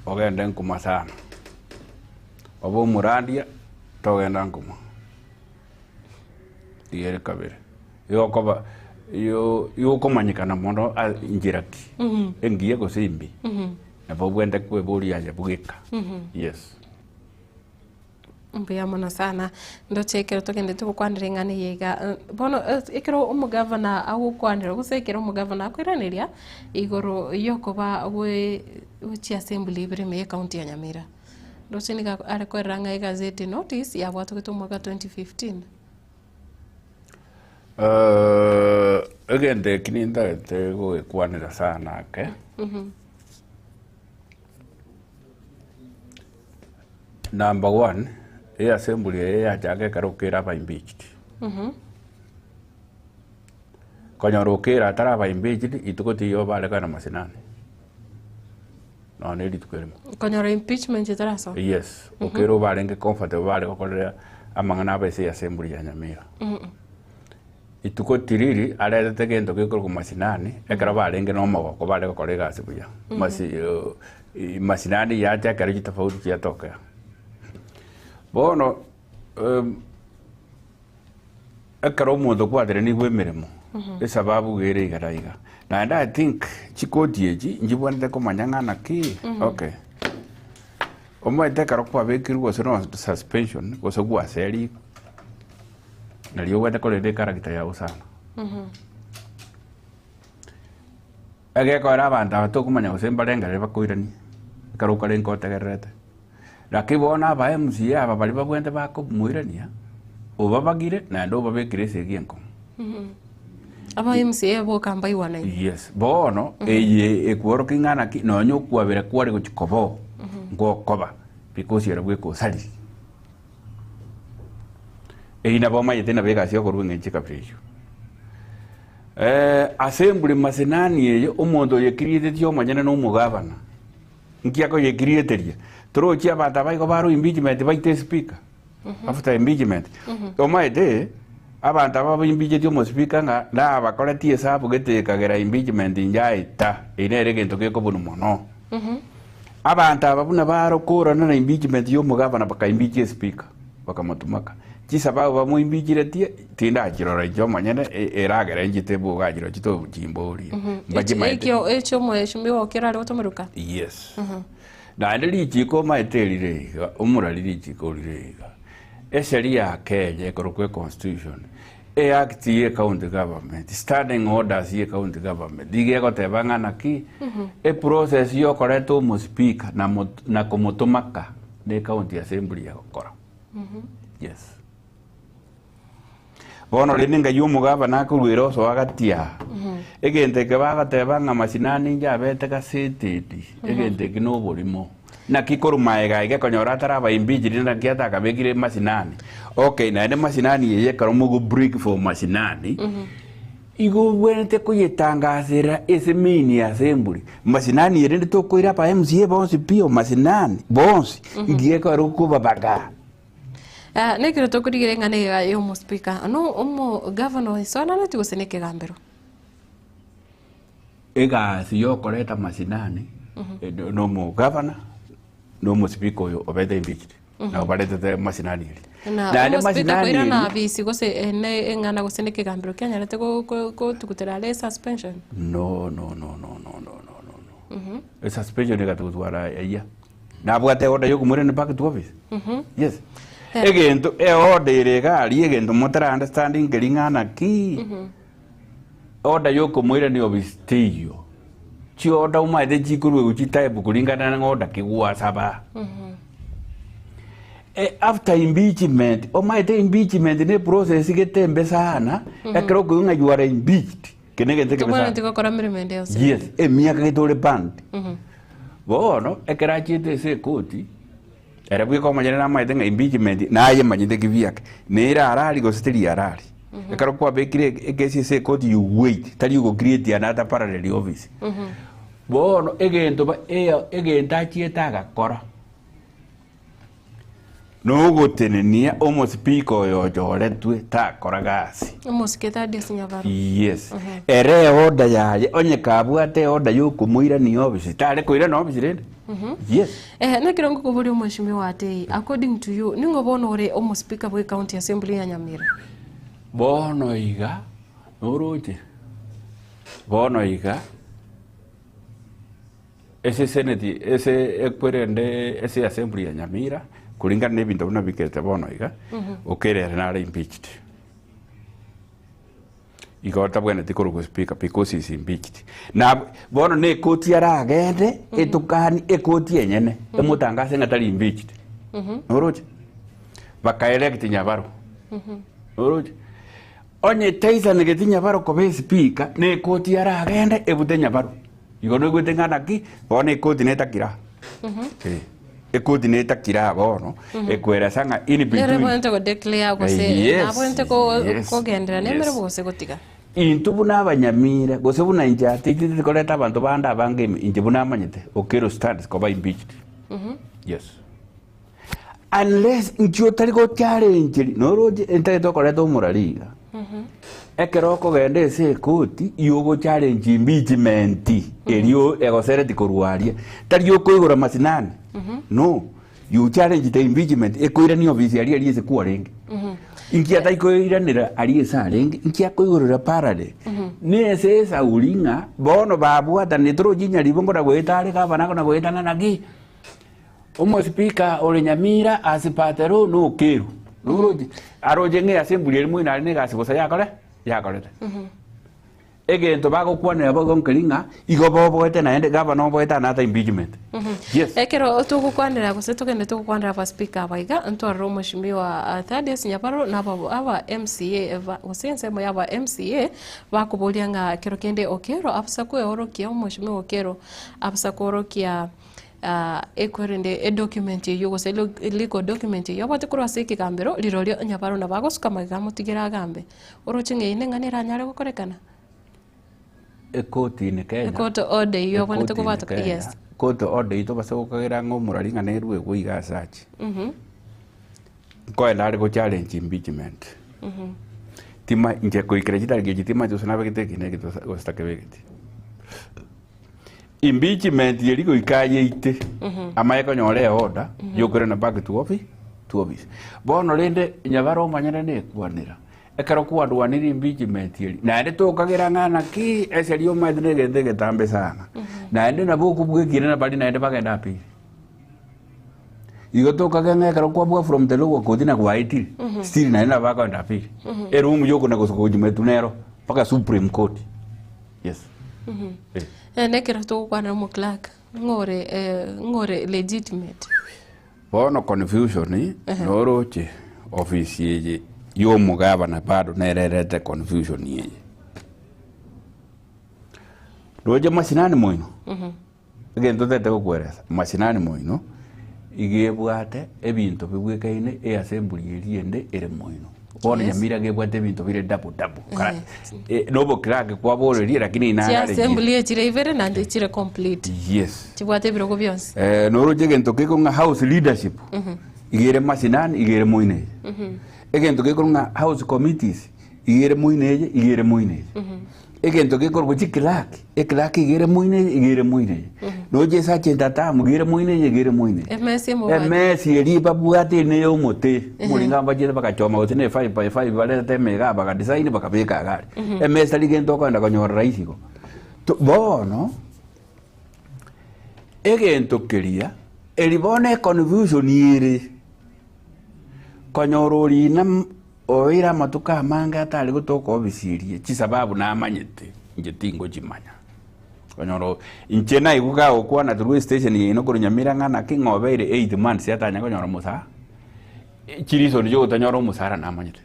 S3: ogenda nkuma sana obo murandia togenda nkuma diere kabere yo komanyikana mono injiraki engiye gosimbi na bobwenda kwe boli anje bugika yes
S2: mbuya mono sana ndochekero togende tukwandire ngane yega bono ekero umugavana agukwandira gusekero umugavana akwiraniria igoro yokoba we uchi assembly bire me county ya Nyamira ndocheniga arekoranga igazeti notice ya bwatu kitu mwaka 2015
S3: agende kininda te go kwanira sana ke number 1 assembly ya jage karokera ba impeached konyorokera tara ba impeached itukoti yo bale kana masinani no ne ritukerimo
S2: konyora impeachment itaraso
S3: yes okero barenge comfortable bare gokorera amangana abese assembly ya Nyamira ituko tiriri arete gento gikoro ku masinani ekara barenge no magoko bare gokorega asibuya masinani ya kare kitafauti ya toka bono ekara omundu kwadere ni gwemeremo esababu gere igaraiga and I think chikoti eji njibwanete komanyangana ki okay omwete karo kwa bekiri go no suspension go so gwa seri na liyo wete ko le character ya usana age ko ra banda to kumanya usembalenga le bakoirani karo kare nkota gerete rakibona ba MC aba bali babwente bako muirania obabagire na ndo babekire segienko
S2: aba MCA bo kamba iwana
S3: yes bono eye ekworo kingana ki no nyokwa bere kwari guchikobo ngo koba because yera gweko sali ina boma yetena bega sio korwe ngenchika precio assembly masenani eyo omondo ye create yo manyana no mugabana nkiako ye createria tro chia bata baigo baro impeachment baite speaker after impeachment omaite abantu aba bimbije mo speaker nga na bakoleti esabu getekagera impeachment njaita inere gento geko bunu mono abantu aba buna baro kora na impeachment yo mugabana baka impeach speaker bakamutumaka chisaba bamu impeachire tie tinda kirora jo manyene eragera njite bugajiro kito jimbori
S2: bajimaite ekyo mo eshumi okera ari otomeruka
S3: yes na ndiri chiko maiterire umurariri chiko rirega esheria Kenya korokwe constitution act ye county government standing orders ye county government dige ko tebangana ki process yo koreto mo speaker na komotomaka de county assembly ya kora yes bono lininga yumu gavana kurwiro so agatia egente ke bagatebanga masinani njabete ka city egente kino bolimo na kikoru maega ige konyora taraba imbijiri na kiata kabegire masinani okay na ene masinani yeye karomugo break for masinani igo bwente kuyetangazira ese mini assembly masinani yere to koira pa MCA bonsi pio masinani bonsi ngiye karuko babaga
S2: nekiro to kurigire ngane yo mo speaker no omo governor isona na tugoseneke gambero
S3: ega siyo koleta masinani no mo governor no mo speaker yo obede impeached na obalete masinani
S2: na mo speaker koira na bisi gose ene ngana goseneke gambero Kenya rete ko tukutera le suspension
S3: no suspension ega tukutwara ya na bwate order yo kumure ne back to office yes egento order gali egento motara understanding gelingana ki order yo kumure ne obistillo chi order umaide chikuru uchitaye bukulingana na order kigwa saba after impeachment omaide impeachment ne process getembe sana ekero kunga you are impeached kenegente kebesa
S2: to kora miremende
S3: yes miaka getore band bono ekera chite se koti era bwi ko manyana na maide nga impeachment na aye manyinde kiviake nera arali go stili arali ekero kwa bekire ekesi se koti you wait tali go create another parallel office bono egento ba egenta chieta gakora no gotenenia omo speaker yo joretwe ta koragasi
S2: omo sketa desinyavaro
S3: yes ere order yaye onye kabwate order yo kumuira ni office tare koira no office rende yes
S2: na kirongo ko buri mwashimi wate according to you ningo bono ore omo speaker bwe county assembly ya Nyamira
S3: bono iga oroje bono iga ese senate ese ekwerende ese assembly ya Nyamira kulingana nebintu bino bikete bono iga okerere na impeached igota bwene tikuru speaker because is impeached na bono ne koti aragende etukani ekoti enyene emutangase ngatali impeached oroje bakaelect Nyabaro oroje onye taisa negetinya baro ko speaker ne koti aragende ebute Nyabaro igono gwetengana ki bono ekoti netakira ekodi netakira bono ekwera sanga in between
S2: nere bonte ko declare ko se na bonte ko gendera nemere bose gotiga
S3: into buna abanyamira gose buna injati titi koleta abantu banda abange inje buna amanyete okero stands ko ba impeached. Yes. Unless injo tari go challenge no roje ente to koleta umuraliga. Ekero ko gende se koti yogo challenge impeachment elio egosere tikorwaria tari yo koigora masinani. No, you challenge the impeachment ekoira ni office ali se kuarenge. Inkia taikoiranira ali sarenge inkia koigorera parade. Ni ese sauringa bono babuata ni trojinya libongora gwetale kaba nako na gwetana nagi. Omo speaker ole Nyamira asipatero no keru. Nuroji aroje nge assembly elmu ina ne gasi bosa yakole. Egento bago kwane abago nkelinga igo boboete na ende governor boeta na impeachment. Yes.
S2: Ekero tukukwanira gose tugende tukukwanira pa speaker baiga ntwaro mushimiwa Thaddeus Nyaparo na aba MCA osense mo yaba MCA bakubulia nga kero kende okero abusakwe orokia mushimiwa okero abusakwe orokia ekwerende document yo gose legal document yo bate kurwa siki kambero lirolio Nyaparo na bago suka magamu tigira gambe orochinge inenganira nyare gukorekana.
S3: Ekoti ni Kenya.
S2: Ekoti order yo bonete kubata yes.
S3: Ekoti order ito base gukagira ngo muraringa neru eguiga sachi. Ko elari go challenge impeachment. Tima inje ko ikirejita gitima jo sana begete kine gito ostake begete. Impeachment yeri go ikaye ite. Amaye ko nyore order yo kore na back to office. Bono rende Nyabaro manyana ne kwanira. Ekero kuadwaniri impeachment yeri na ende tokagira ngana ki eserio maidne gende getambe sana na ende na boku bwekire na bali na ende bagenda apiri igo tokaga ngekero kwabwa from the logo kodina kwa IT still na ende bagenda apiri erumu yoko na gosukujumetu nero paka Supreme Court. Yes.
S2: Nekero tukukwana mu clerk ngore legitimate
S3: bono confusion noroche office yeje yo mugaba na bado nererete confusion yeye roje masinani moino agento tete kokweresa masinani moino igebwate ebinto bibwekaine e assembly eriende ere moino bona Nyamira gebwate ebinto bire double kala nobo crack kwa boreria lakini ina
S2: ya assembly echire ivere nande echire complete.
S3: Yes.
S2: Chibwate biro byonse
S3: no roje gento keko nga house leadership igere masinani igere moine egento gekorunga house committees igere muineje egento gekorwa clerk igere muineje no je sa chenda tamu igere muineje MS eri babwate ne yo mote mulinga baje bakachoma otene 5x5 vale temega baka design bakabeka gari MS ali gento kwenda konyora raisiko bono egento keria elibone confusion yiri konyorori na oira matuka manga atali gutoka obisirie chisababu na amanyete nje tingo jimanya konyoro inchena iguga okwa na through station yino kuru Nyamira ngana kingobeire 8 months yatanya konyoro musa chirizo njo utanyoro musara na amanyete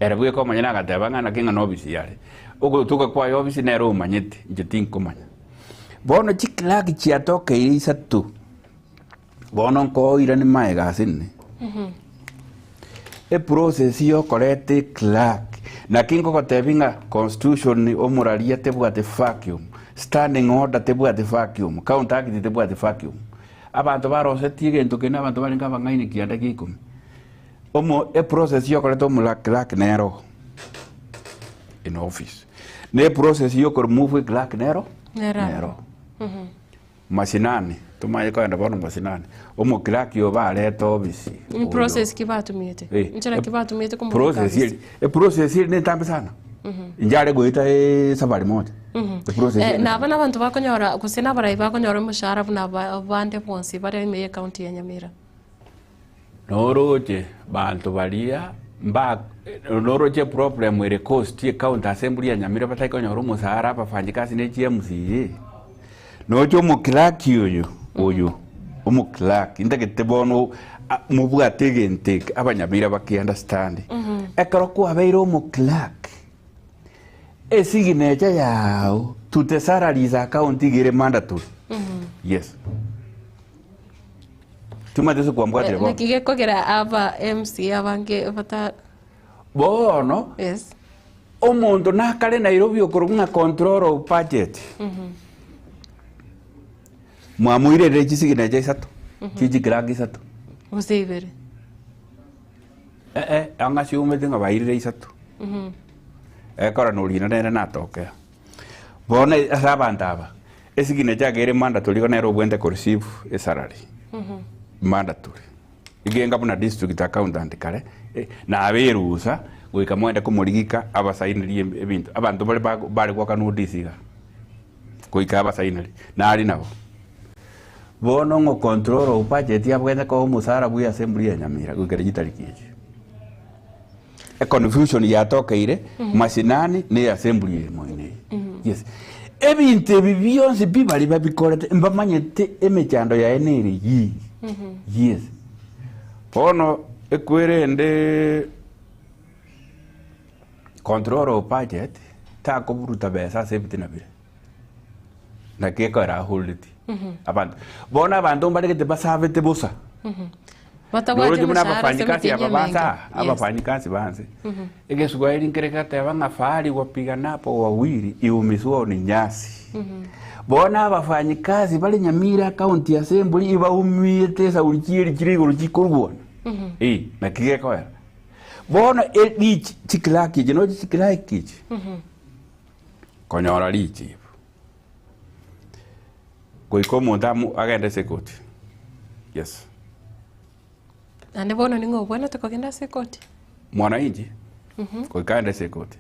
S3: era bwe ko manyana gateba ngana kinga no obisiare ogutuka kwa obisi nero umanyete nje tingo manya bono chiklaki chiatoke isatu bono ko ira ni maega sinne e process yo correct clerk na kingo kotebinga constitution ni omuralia tebwate vacuum standing order tebwate vacuum count act tebwate vacuum abantu barosetie gento kena abantu balinga bangaini kianda gikum omo e process yo correct omula clerk nero in office ne process yo ko remove clerk nero masinani tumaye kwenda bono masinani omo clerk yo baleto obisi
S2: process kibatumite nchana kibatumite kuma
S3: process ile process ile netambe sana njale goita safari moja process
S2: na bana bantu bakonyora kusina barai bakonyora mushara buna bande bonsi bare me county ya Nyamira
S3: noroje bantu balia mba noroje problem ile cost ye county assembly ya Nyamira batakonyora mushara bafanyikazi ne GMC nojo mu clerk oyo omu clerk ndagete bono mubwate gente abanyamira baki understand ekaro ko abeiro omu clerk signature yao to the salaries account igere mandatory. Yes. Tumateso kuambwate bo.
S2: Nikigekogera aba MC abange bata
S3: bono.
S2: Yes.
S3: omonto nakare Nairobi okorunga control of budget mwamuire chisigina jaisatu chichikiragi isatu
S2: Usibere.
S3: Anga ciumite nga bairire isatu ekora nurina nene natokea bona asabantaba esigine chagere mandatory kana ero bwende ko receive a salary mandatory igenga buna district accountant kare na aberusa gwika mwende kumurigika abasainirie ebintu abantu bari kwa kanu disiga kuika abasainiri na ari nabo bono ngo control of budget yabwende ko musara bwi assembly ya Nyamira gwikere gitarikije a confusion yatokeire mashinani ni assembly moine yes ebintu bibiyonse bibali babikorete mbamanyete emechando ya eneri yi yes bono ekwerende control of budget ta ko buruta besa safety na bile na kekora holditi abantu bona abantu mbareke basavete busa
S2: Batagwaje
S3: abafanyikazi ababasa abafanyikazi banze egesugwairi nkerekata abangafari wapiga napo wawili iumiswa ni nyasi bona abafanyikazi bali Nyamira county assembly ibaumite sa ulikiri kirigo lukikorwona na kigeko bona each chikilaki jino chikilaki konyora lichi koiko mondamu agende sekoti yes
S2: ande bono ningo bwana tukogenda sekoti
S3: mwana inji koikande sekoti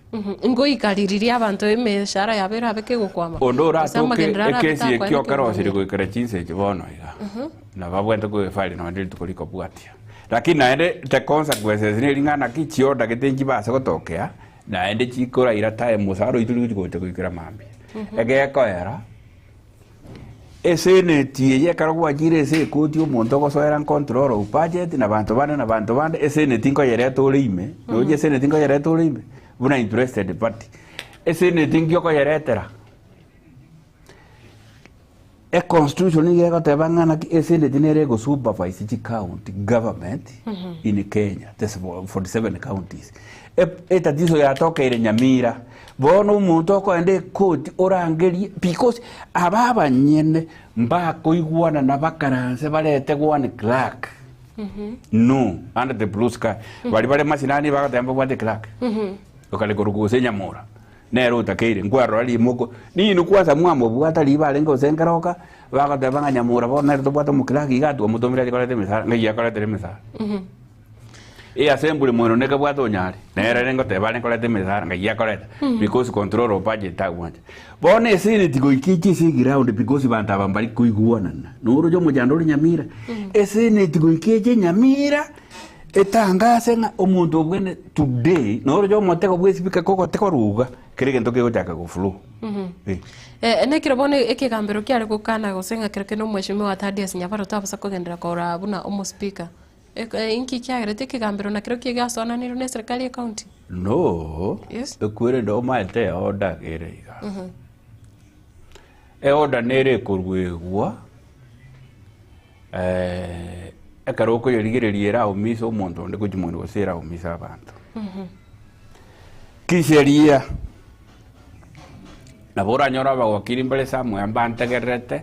S2: ngo ikaririria abantu emeshara yabera abeke gukwama
S3: ondora toke ekesi ekyo karosiri goikara chinse chibono iga na babwente ko file no ndiri tukoliko bwatia lakini naende the consequences ni ringana kichioda getenji base gotokea naende chikora ira time musaro ituli gote goikira mambi egeko era eseneti yekaragwa jire se koti omonto gosoera control of budget na bantu bande eseneti ngo yere tolime no je eseneti ngo yere tolime buna interested party eseneti ngo ko yere tera a constitution ni yego tebangana ki eseneti nere go supervise the county government in Kenya there's 47 counties etatizo yatoka ire Nyamira bono umuntu ko ende court orangeri because ababa nyene mbako igwana na bakaranse balete gwane clerk no under the blue sky bali masinani bakatemba gwane clerk okale goruguse Nyamura nero utakeire ngwaro ali moko ninu kwanza mwamo bwata libale ngo sengaroka bakatebanga Nyamura bona nero bwata mu clerk igatu mutomira likolete mesa ngiya kolete mesa assembly mono neka bwato nyari nere rengo te bale kolete mesa ngiya kolete because control of budget tagwanje bone senate go ikichi se ground because bantaba mbali kuiguana nuru jo mujandori Nyamira senate go ikichi Nyamira etangase nga omuntu obwene today noro jo moteko bwesipika koko teko ruga kirege ntoke gotaka go flow
S2: nekiro bone ekigambiro kyari gukana gosenga kireke no mweshime wa Thaddeus Nyabaro tabasa kugendera kora buna omo speaker inki kyagirete ekigambiro na kiro kigasona niro ne serikali ya county
S3: no
S2: yes
S3: ekwere ndo maite order gerega order nere kurwegwa akaroko yorigereria umisa omuntu ndi kujimondo gosera umisa abantu kisheria na bora nyora ba wakiri mbele samwe ambante gerete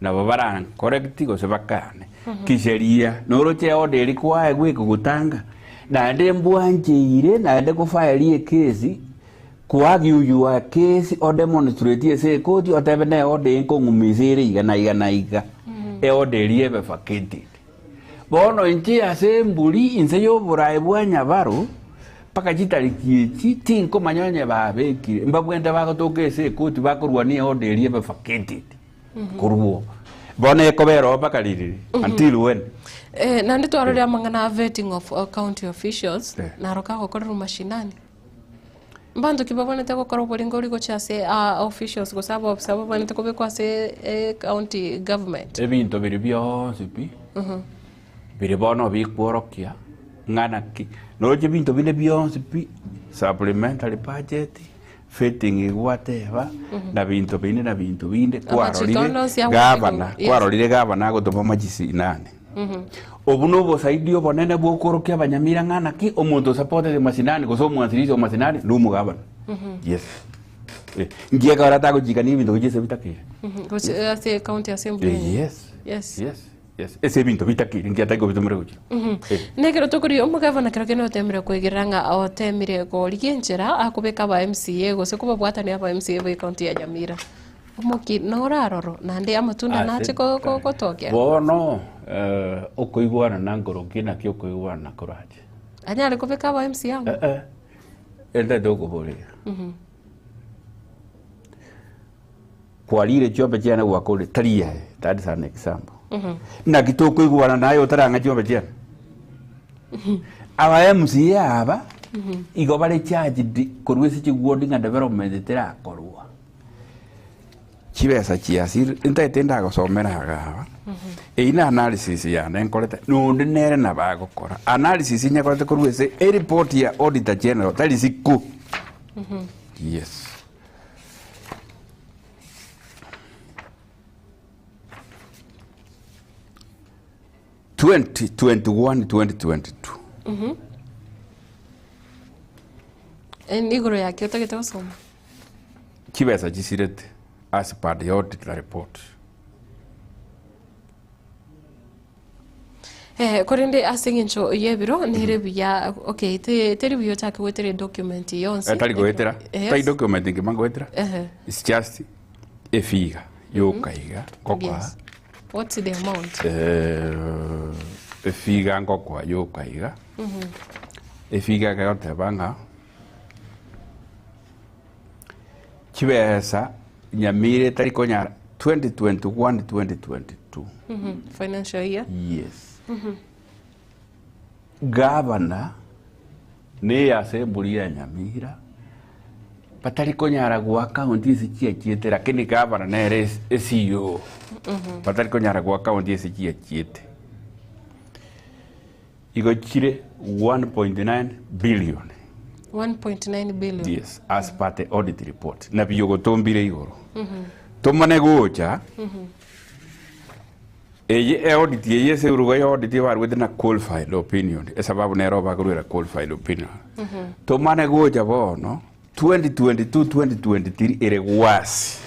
S3: na babara correct go sebakane kisheria noro che order ilikuwa egwe kugutanga na ndi mbwanjire na ndi kufile kesi kuagiuyua kesi o demonstrate se koti otebene order inkongumisire igana order liebe vacated bono inchi assembly inse yo burai bwa Nyabaro paka chitarikichi tinko manyanya babekire mbabwenda bagotoke se koti bakorwa ni order liebe vacated kurwo bono ekobero bakaliriri until when
S2: nandi twarore amangana vetting of county officials na roka gokorera mashinani mbandu kibabonete gukora bolingo uri gochase officials go sabo bonete ko bekwa se county government
S3: ebinto biri byose pi biri bono bikworokia ngana ki no je binto bine byose pi supplementary budget fitting whatever na binto binde kwarorire gavana gotoma majisi nane obuno bo saidio bonene bwo korokia Banyamira ngana ki omuntu supported masinani goso mwansirizo masinani no mugabana Yes. Ngieka orata kujikani bintu kujese bitakire.
S2: Ase county assembly.
S3: Yes.
S2: Yes.
S3: Yes. Yes. Ese bintu bitakire ngiata go bitumure kuji.
S2: Nekero tokuri omugavana kero kene otemire kwigiranga otemire ko ligenjera akubeka ba MCA gose kuba bwatani aba MCA ba county ya Nyamira. Omoki noraroro nande amatunda nache ko tokya.
S3: Bono okoigwana na ngoro kina kyo koigwana na kuraje.
S2: Anyale kubeka ba MCA.
S3: Enda dogo bore. Kwalire chombe jana gwakole taria. That is an example. Na kitoko igwana nayo taranga chombe jana. Aba MCA aba igo bale charge korwese chigwodinga development tera korwa. Chibesa chiasir intenda gusomera gaba. Ina analysis ya nenkoleta no nere na bagokora. Analysis nyakoleta korwese report ya auditor general tali siku. Yes. Mm 2021-2022.
S2: Igoro yake utagete gusoma.
S3: Chibesa chisirete as per the audit report.
S2: Korinde asingincho yebiro nire biya okay teri biyo take wetere document yonse.
S3: Tali goetera. Tai document ngimango etera. It's just a figure. Yokaiga kokwa.
S2: Yes. What's the amount?
S3: Efiga ngokwa yokaiga. Efiga kayote banga. Chibesa Nyamire tariko nyara 2021-2022.
S2: Financial year?
S3: Yes. Governor ne assembly ya Nyamira patariko nyara gwa county sichia chiete lakini governor ne CEO. Patariko nyara gwa county sichia chiete. Igo chire 1.9 billion.
S2: 1.9 billion.
S3: Yes, as per the audit report. Na biyogo tombire igoro. Tomane gocha. Eye audit ye se uruga audit war with na qualified opinion. Esababu na roba kurira qualified opinion. Tomane gocha bono 2022-2023 ere was.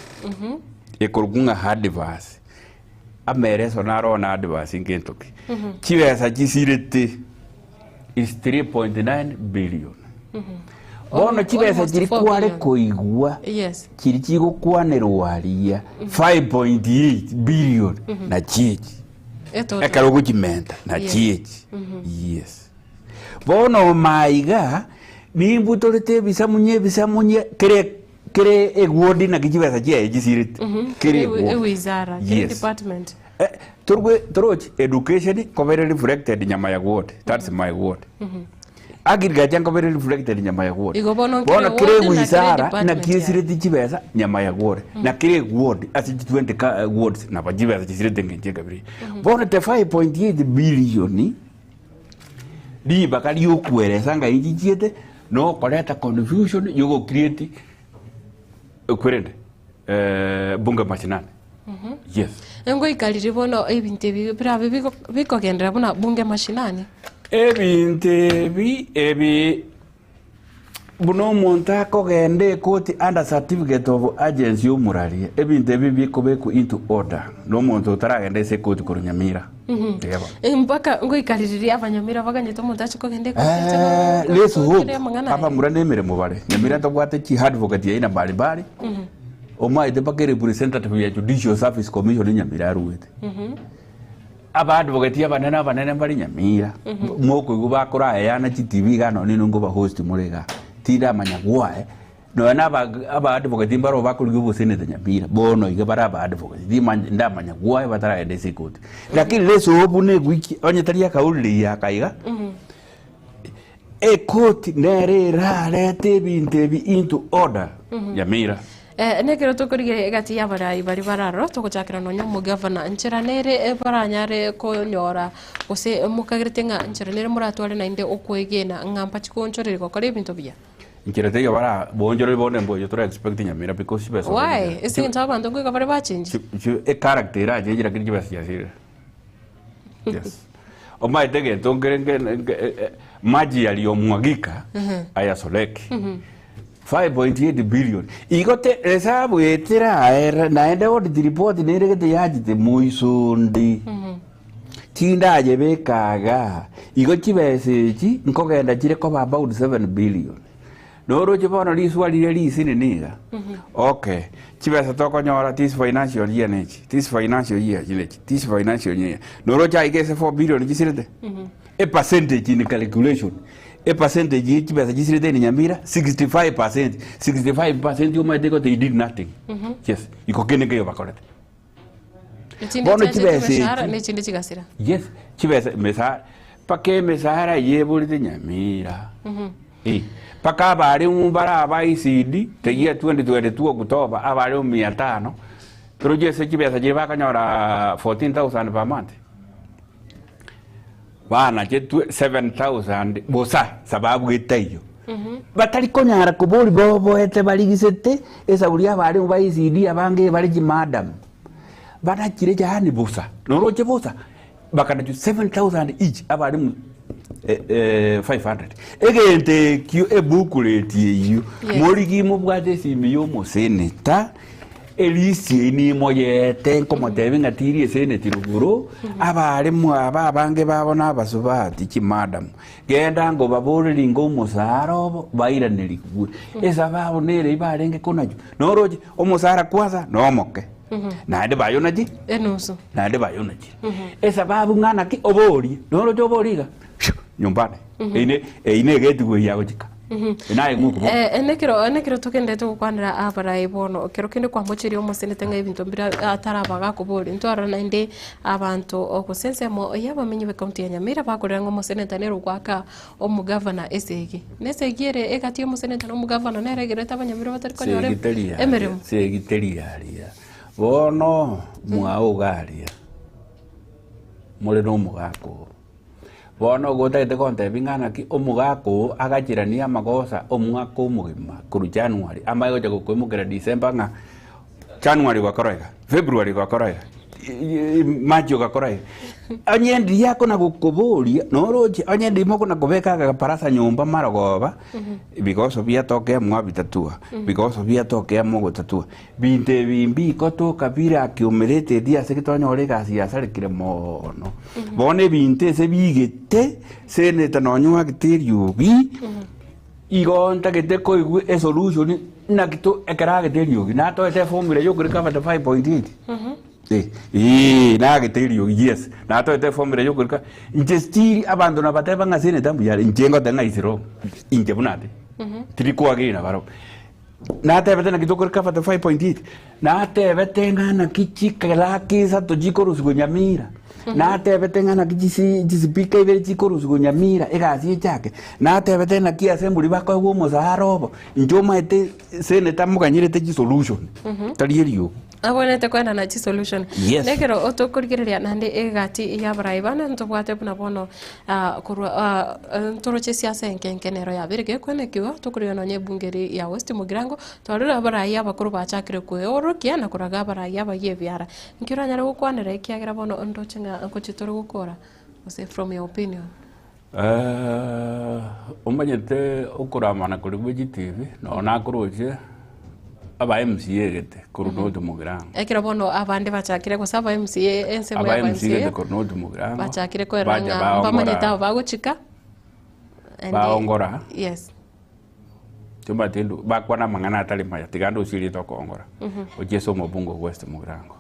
S3: Ekorgunga advance. Amere sonaro na advance ingentoki. Chibesa chisirete is 3.9 billion. Bono chibesa chiri kwale koigwa.
S2: Yes.
S3: Chiri chigo kwanero walia 5.8 billion na chichi. Ekarogo chimenta na chichi. Yes. Bono maiga nimbutolete bisamunye kere egwodi na kichibesa chia chisirite. Kere
S2: wizara, kere department.
S3: Toroch education covered reflected nyama ya ward. That's my word. Agriculture covered reflected nyama ya ward.
S2: Bono
S3: kire wizara na kisirete chibesa nyama ya ward. Na kire ward as 20 wards na bajibesa chisirete ngenje kabiri. Bono te 5.8 billion di bakali yokueresa nga ijiete no koleta confusion yogo create equivalent bunga machinani. Yes.
S2: Ngo ikaliri bono ebinte birabe biko gendera bona bunge mashinani.
S3: Ebinte ebi buno monta ko gende koti under certificate of agency umurarie. Ebinte biko beko into order. No monto taragende se koti ko Nyamira.
S2: Mpaka ngo ikaliri abanyamira baganye to monta chiko gende koti.
S3: Let's hope. Papa murane mere mubare. Nyamira to gwate chi advocate ya ina bali. Oma ite bakere representative ya Judicial Service Commission Nyamira ruwete. Aba advocate abanene bali Nyamira. Moko gubakora yana TV gano nino ngo ba host murega. Tira manyagwae. No na aba advocate mbaro bakuri gubo senete Nyamira. Bono iga bara aba advocate. Di nda manyagwae batara ede sekoti. Lakini leso obune wiki onye taria kauli ya kaiga. E koti nere rarete bintebi into order. Nyamira.
S2: Nekero tokorigere gati ya barai bari bararo tokochakira no nyomo governor nchiranere baranyare konyora ose mukagiritenga nchiranere muratware na inde okwegena ngamba chikonchorere ko kare bintu bya
S3: nchiratega bara bonjore bone mboyo tora expect Nyamira because besa
S2: why is it about ngo ka bare ba change
S3: a character aje jira kirji basa yasira. Yes. Oma itege tongere maji yaliyomwagika ayasoleki 5.8 billion igote hesabu etira aera naende audit report neregete yajite muisundi tinda jebekaga igo chibesechi nkogenda chire koba about 7 billion noro chibono liswali lisini niga okay chibesa tokonyora this financial year nechi this financial year chinechi this financial year noro cha igese 4 billion chisirete a percentage in calculation a percentage chibesa chisirete ni Nyamira 65% you might go they did nothing yes iko kene ke bakorete
S2: bono chibesa ne chinde chigasira
S3: yes chibesa mesa pake mesara yebulite Nyamira paka abari umbara abaicidi tegia 2022 Oktoba abari 500 pero jese chibesa jiba kanyora 14,000 per month bana je 7,000 bosa sababu itayo batari konyara kuburi bobo ete baligisete esa uri abari ubaicidi abange bari madam bana chire jahani bosa noroje bosa bakana 7,000 each abari 500 egente kyo ebukuleti iyo morigi mubwate simi yo moseneta elisi ni moyete como debe ngatiri seneti ruguru abare mu abange babona basubati ki madam genda ngo babore ngo musaro bairaneri kuwe esa babonere ibarenge konajo noroje omusara kwaza nomoke nade bayonaji
S2: enuso
S3: nade bayonaji esa babu ngana ki obori noroje oboriga nyumbani ine getu ya gojika inaye nguko
S2: enekiro tukendete gukwanira abara ibono kero kinde kwambochiri omosenete nga ibintu mbira atarabaga kuburi ntwara nainde abantu okusensemo yabamenyi be county ya Nyamira bakorera ngo omosenete nero gwaka omugavana esege nesegire egati omosenete no mugavana neregere tabanyamira batari konyore emeremo
S3: segiteliaria bono muaugaria mole no mugako bono gotete konte bingana ki omugako agachirania magosa omwaka omugima kuru January amayo jago kwemukira December nga January gwakorega February gwakorega March gwakorega anyendi yako na gukuburia noroje anyendi moko na kubeka gaparasa nyumba maragoba because of yatoke mwabitatua because of yatoke mogotatua binte bimbi koto kabira akiumerete dia sekitonyo gasi yasarekire mono bone binte se bigete seneta nonywa giterio bi igonta gete ko igu a solution na kito ekara giterio na to ete formula yo kuri kama 5.8 na giterio yes na to ete formula yo kuri intestiri abandona bateba ngasene tambu ya injengo tanga isiro injebunate triko agina baro na te bete na kitoko kama 5.8 na te bete ngana kichika laki sa to jikoru Nyamira na te bete ngana kijisipika ibere jikoru Nyamira egasi chake na te bete na kia assembly bako wo mozarobo njoma ete seneta muganyire te solution talirio
S2: abonete kwenda na chi solution
S3: yes.
S2: Nekero otokurigiriria nande egati ya braibana ntobwate buna bono kurwa ntoroche siasa enkenkenero ya birige kwenekiwa tukuriyo nonye bungeri ya West Mugirango twarira baraya bakuru bachakire kworokia na kuraga baraya bayebyara nkira nyara gukwanira ikiagira bono ndochenga nkochitoro gukora ose from your opinion
S3: umanyete ukuramana kuri BGTV no nakuroje aba MCA gete Coronado Mugirango
S2: ekira bono abande bachakire ko saba MCA ense
S3: aba MCA de Coronado Mugirango
S2: bachakire ko ranga bamanyeta baguchika
S3: baongora
S2: yes
S3: tumba tindu bakwana mangana atali maya tigando usiri to kongora ojeso mobungo West Mugirango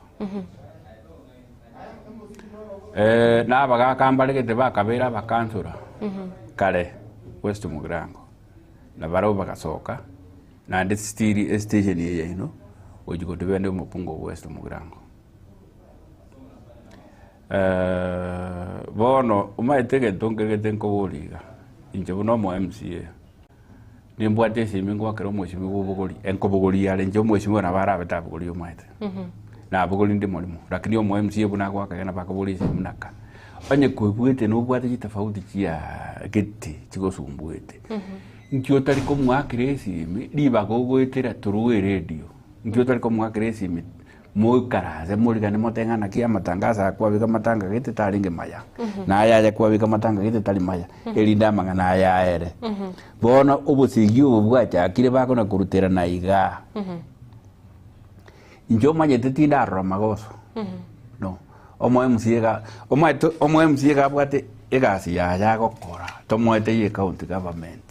S3: na abaga kambale gete bakabera bakansura kale West Mugirango na baro bakasoka na ndi stiri station ye ino ojigo tubende mupungo West Mugirango bono umaitege tonke tenko boliga inje buno mo MCA nimbwate simingo akero mweshimi bubugoli enko bugoli yale nje mweshimi na bara betabugoli umaite na bugoli ndi molimo lakini mo MCA buna kwa kana bakaboli simnaka anye kwebwete no bwate kitafauti chia gete chigosumbuete nkyo tari ko mwakire simi liba go gwetera turuwe radio nkyo tari ko mwakire simi mukaraze murigane motengana kia matangaza kwa bika matanga gite taringe maya na ayaje kwa bika matanga gite tali maya elinda mangana ayaere bona ubusigi ubwacha akire bako na kurutera na iga injo manyete tinda romagoso no omo MCA bwate egasi ya gokora tomwete ye county government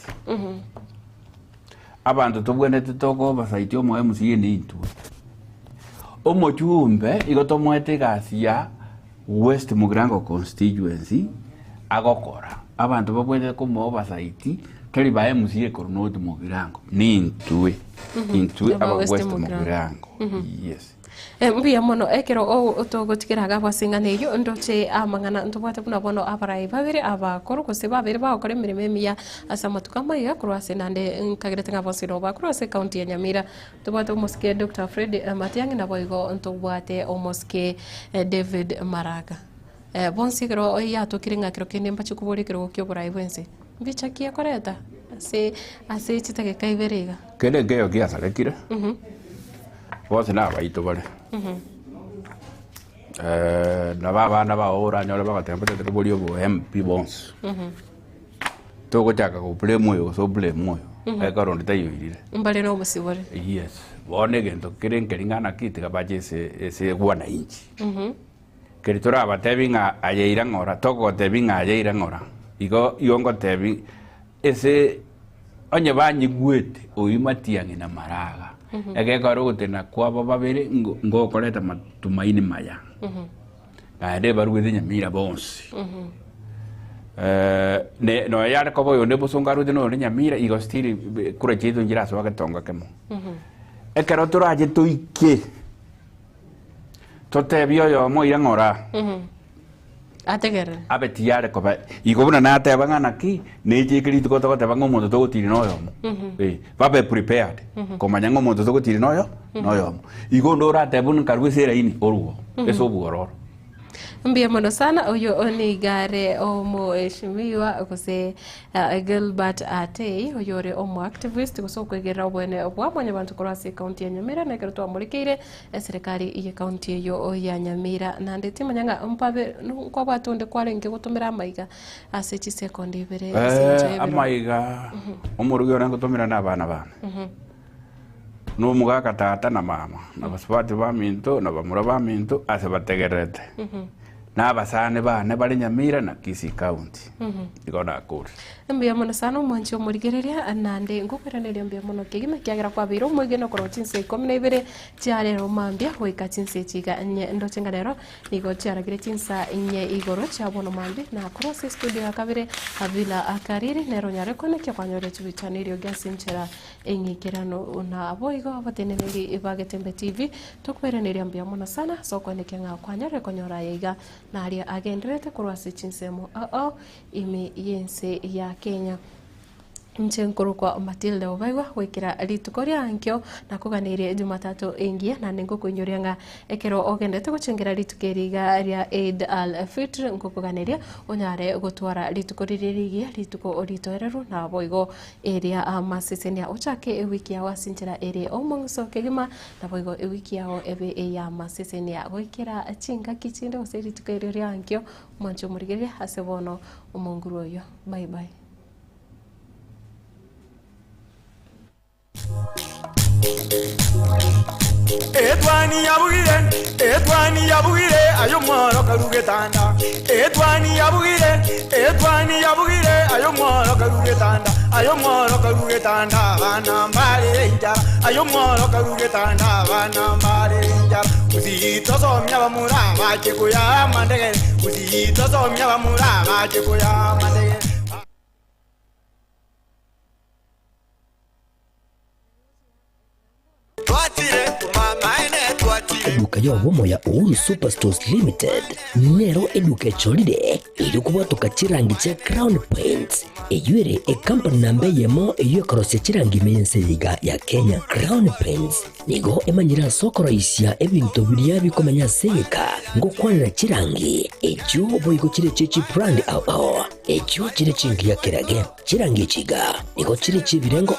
S3: abantu tubwene tutoko basaitio mo MCA ni itu omo chumbe igotomwete egasi ya West Mugirango constituency agokora abantu babwene komo basaiti teri ba MCA Kornoti Mugirango ni intue aba West Mugirango yes
S2: mbia mono ekero o togotikira gaba singaneyo ndoche amangana ntubwate buna bono abarai babiri abakoro kose babiri bakore mirime miya asamatuka ya kurwase nande nkagirete ngabosiro bakurwase county ya Nyamira tubwate omoske Dr. Fred Matiang'i na boigo ntubwate omoske David Maraga bonsigiro ya tokiringa kiro kende mbachi kuborikiro kyo burai bwense bicha kia koreta ase chitage kaiberiga
S3: kende geyo kia salekire bose na baito bale na bana ba ora nyole bagatemba te bolio bo MP bons to ko chaka ko play moyo so play moyo e karonde tayo irire
S2: mbale no musibore
S3: yes bone gento kiren keringana kiti kabaje se gwana inchi keritora batebinga ayeira ngora toko tebinga ayeira ngora igo tebi ese onye banyi gwete Matiang'i na Maraga ege karo gutena kwa babere ngo koleta matumaini maya ade barugwe Nyamira bonsi ne no yare ko boyo ne busongaru de no Nyamira igo stili kure chido njira so gatonga kemo ekero turaje tuike tote bio yo mo irangora
S2: ategere
S3: abetiare ko ba igobuna na te bangana ki ne chikiri to ko te bango mondo to tiri no yo babe prepared ko manyango mondo to tiri no yo igo ndora te bun karwisera ini oruo eso buororo
S2: mbia mono sana oyo onigare omo eshimiwa kose Gilbert Atei oyore omo activist kuso kwegera obwene obwamanya bantu korase county ya Nyamira na kerto amurikire serikali ya county yo ya Nyamira na ndeti manyanga mpabe kwa batonde kwarenge gutumira amaiga ase chi second ibere
S3: amaiga omurugyo nango tumira na bana no mugaka tata na mama na baswati ba minto na bamura ba minto ase bategerete na basane bane bali Nyamira na Kisii county igona kuri
S2: mbia mono sana mwancho murigereria nande ngukweranira mbia mono kigime kiagira kwa biro mwigeno koro chinse 12 chiare romambia hoika chinse chiga nye ndo chenganero nigo chiaragire chinsa nye igoro chabono mambi na cross studio yakabire avila akariri nero nyare konekya kwanyore chubichaniro gasinchera engikirano na aboigo abateneneri ibagetembe TV tokweranira mbia mono sana soko nekenga kwanyore konyora yiga na aria agenderete kurwase chinsemo ime yense ya Kenya Mchenkuru kwa Matilda Obaigwa wekira ritukoria ankyo na kuganire Jumatatu ingia na ningo kunyurianga ekero ogendete gucengera ritukeriga ria Eid al-Fitr ngukuganiria onyare gutwara ritukoririria rituko oritoereru na boigo area amasisenia uchake wiki ya wasinjira ere omongso kegima na boigo wiki yao ebe ya masisenia gwikira chinga kichinde oseri tukeriria ankyo mwancho murigeria hasebono omonguru oyo bye bye.
S1: Etwani yabugire ayo mworo karugetanda Etwani yabugire ayo mworo karugetanda bana mbale njara ayo mworo karugetanda bana mbale njara uzito somya bamura baje kuya mandege uzito somya bamura baje kuya mandege
S7: Eduka ya Obomo ya Uhuru Superstores Limited nero eduka cholide ilikuwa tukachirangi cha Crown Paints eyuere company nambe yemo eyo karose chirangi mense yiga ya Kenya. Crown Paints nigo emanyira sokoro isia ebintu biria bikomanya seka ngo kwanira chirangi ejo boyiko chire chechi brand ao ekyo kiri kingia kirage kirangi chiga niko kiri kibirengo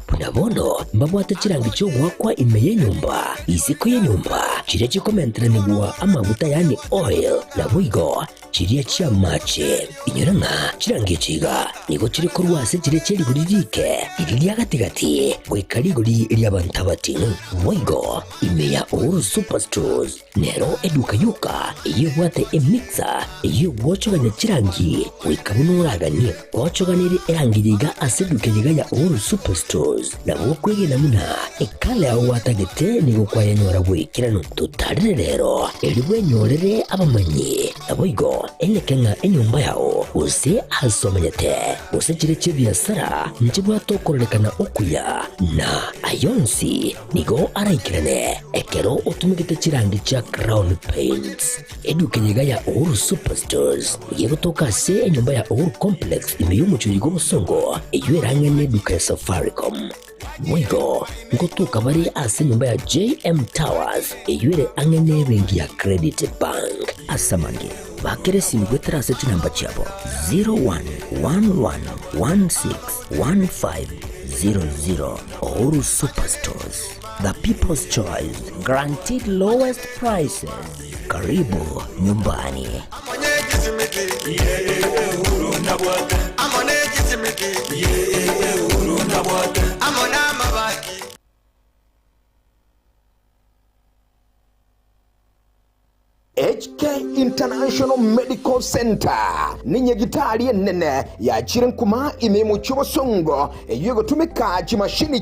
S7: punabono mbabwate kirangi cyo gwakwa imeye nyumba isiko ye nyumba kiri kikomentere nigwa amavuta yani oil na buigo kiri cha mache inyuranga kirangi chiga niko kiri kurwase kiri kiri buririke iri yagatigati gwikari guri iri abantu batinu buigo imeya Uhuru Superstores nero eduka yuka iyo bwate emixer iyo bwochoganya kirangi wikabunuragani bwochoganire erangiriga aseduke ya Uhuru Superstores na bokwege namuna ekale aho watagete nigo kwayanyora bwikirano tutarire rero elibwe nyorere abamanyi naboigo enyekenga enyumba yao use asomanyete use kireche biasara njibwa tokorelekana okuya na ayonsi nigo araikirane ekero utumigite kirangi cha Crown Paints eduke ya Uhuru Superstores yego toka se enyumba ya Uhuru Complex imeyumuchuri g'Obusongo eyuerange n'eduka ya Safaricom mwigo ngotuka bari ase nyumba ya JM Towers eyuere ange n'ebengi ya Credit Bank asamange bakere simigwe terase chinamba chabo 0111161500 Uhuru Superstores, the people's choice, guaranteed lowest prices. Karibu nyumbani.
S8: HK International Medical Center ni nyegitari nene ya Chirenkuma ime mu Cyobosongo eyo gutumika kimashini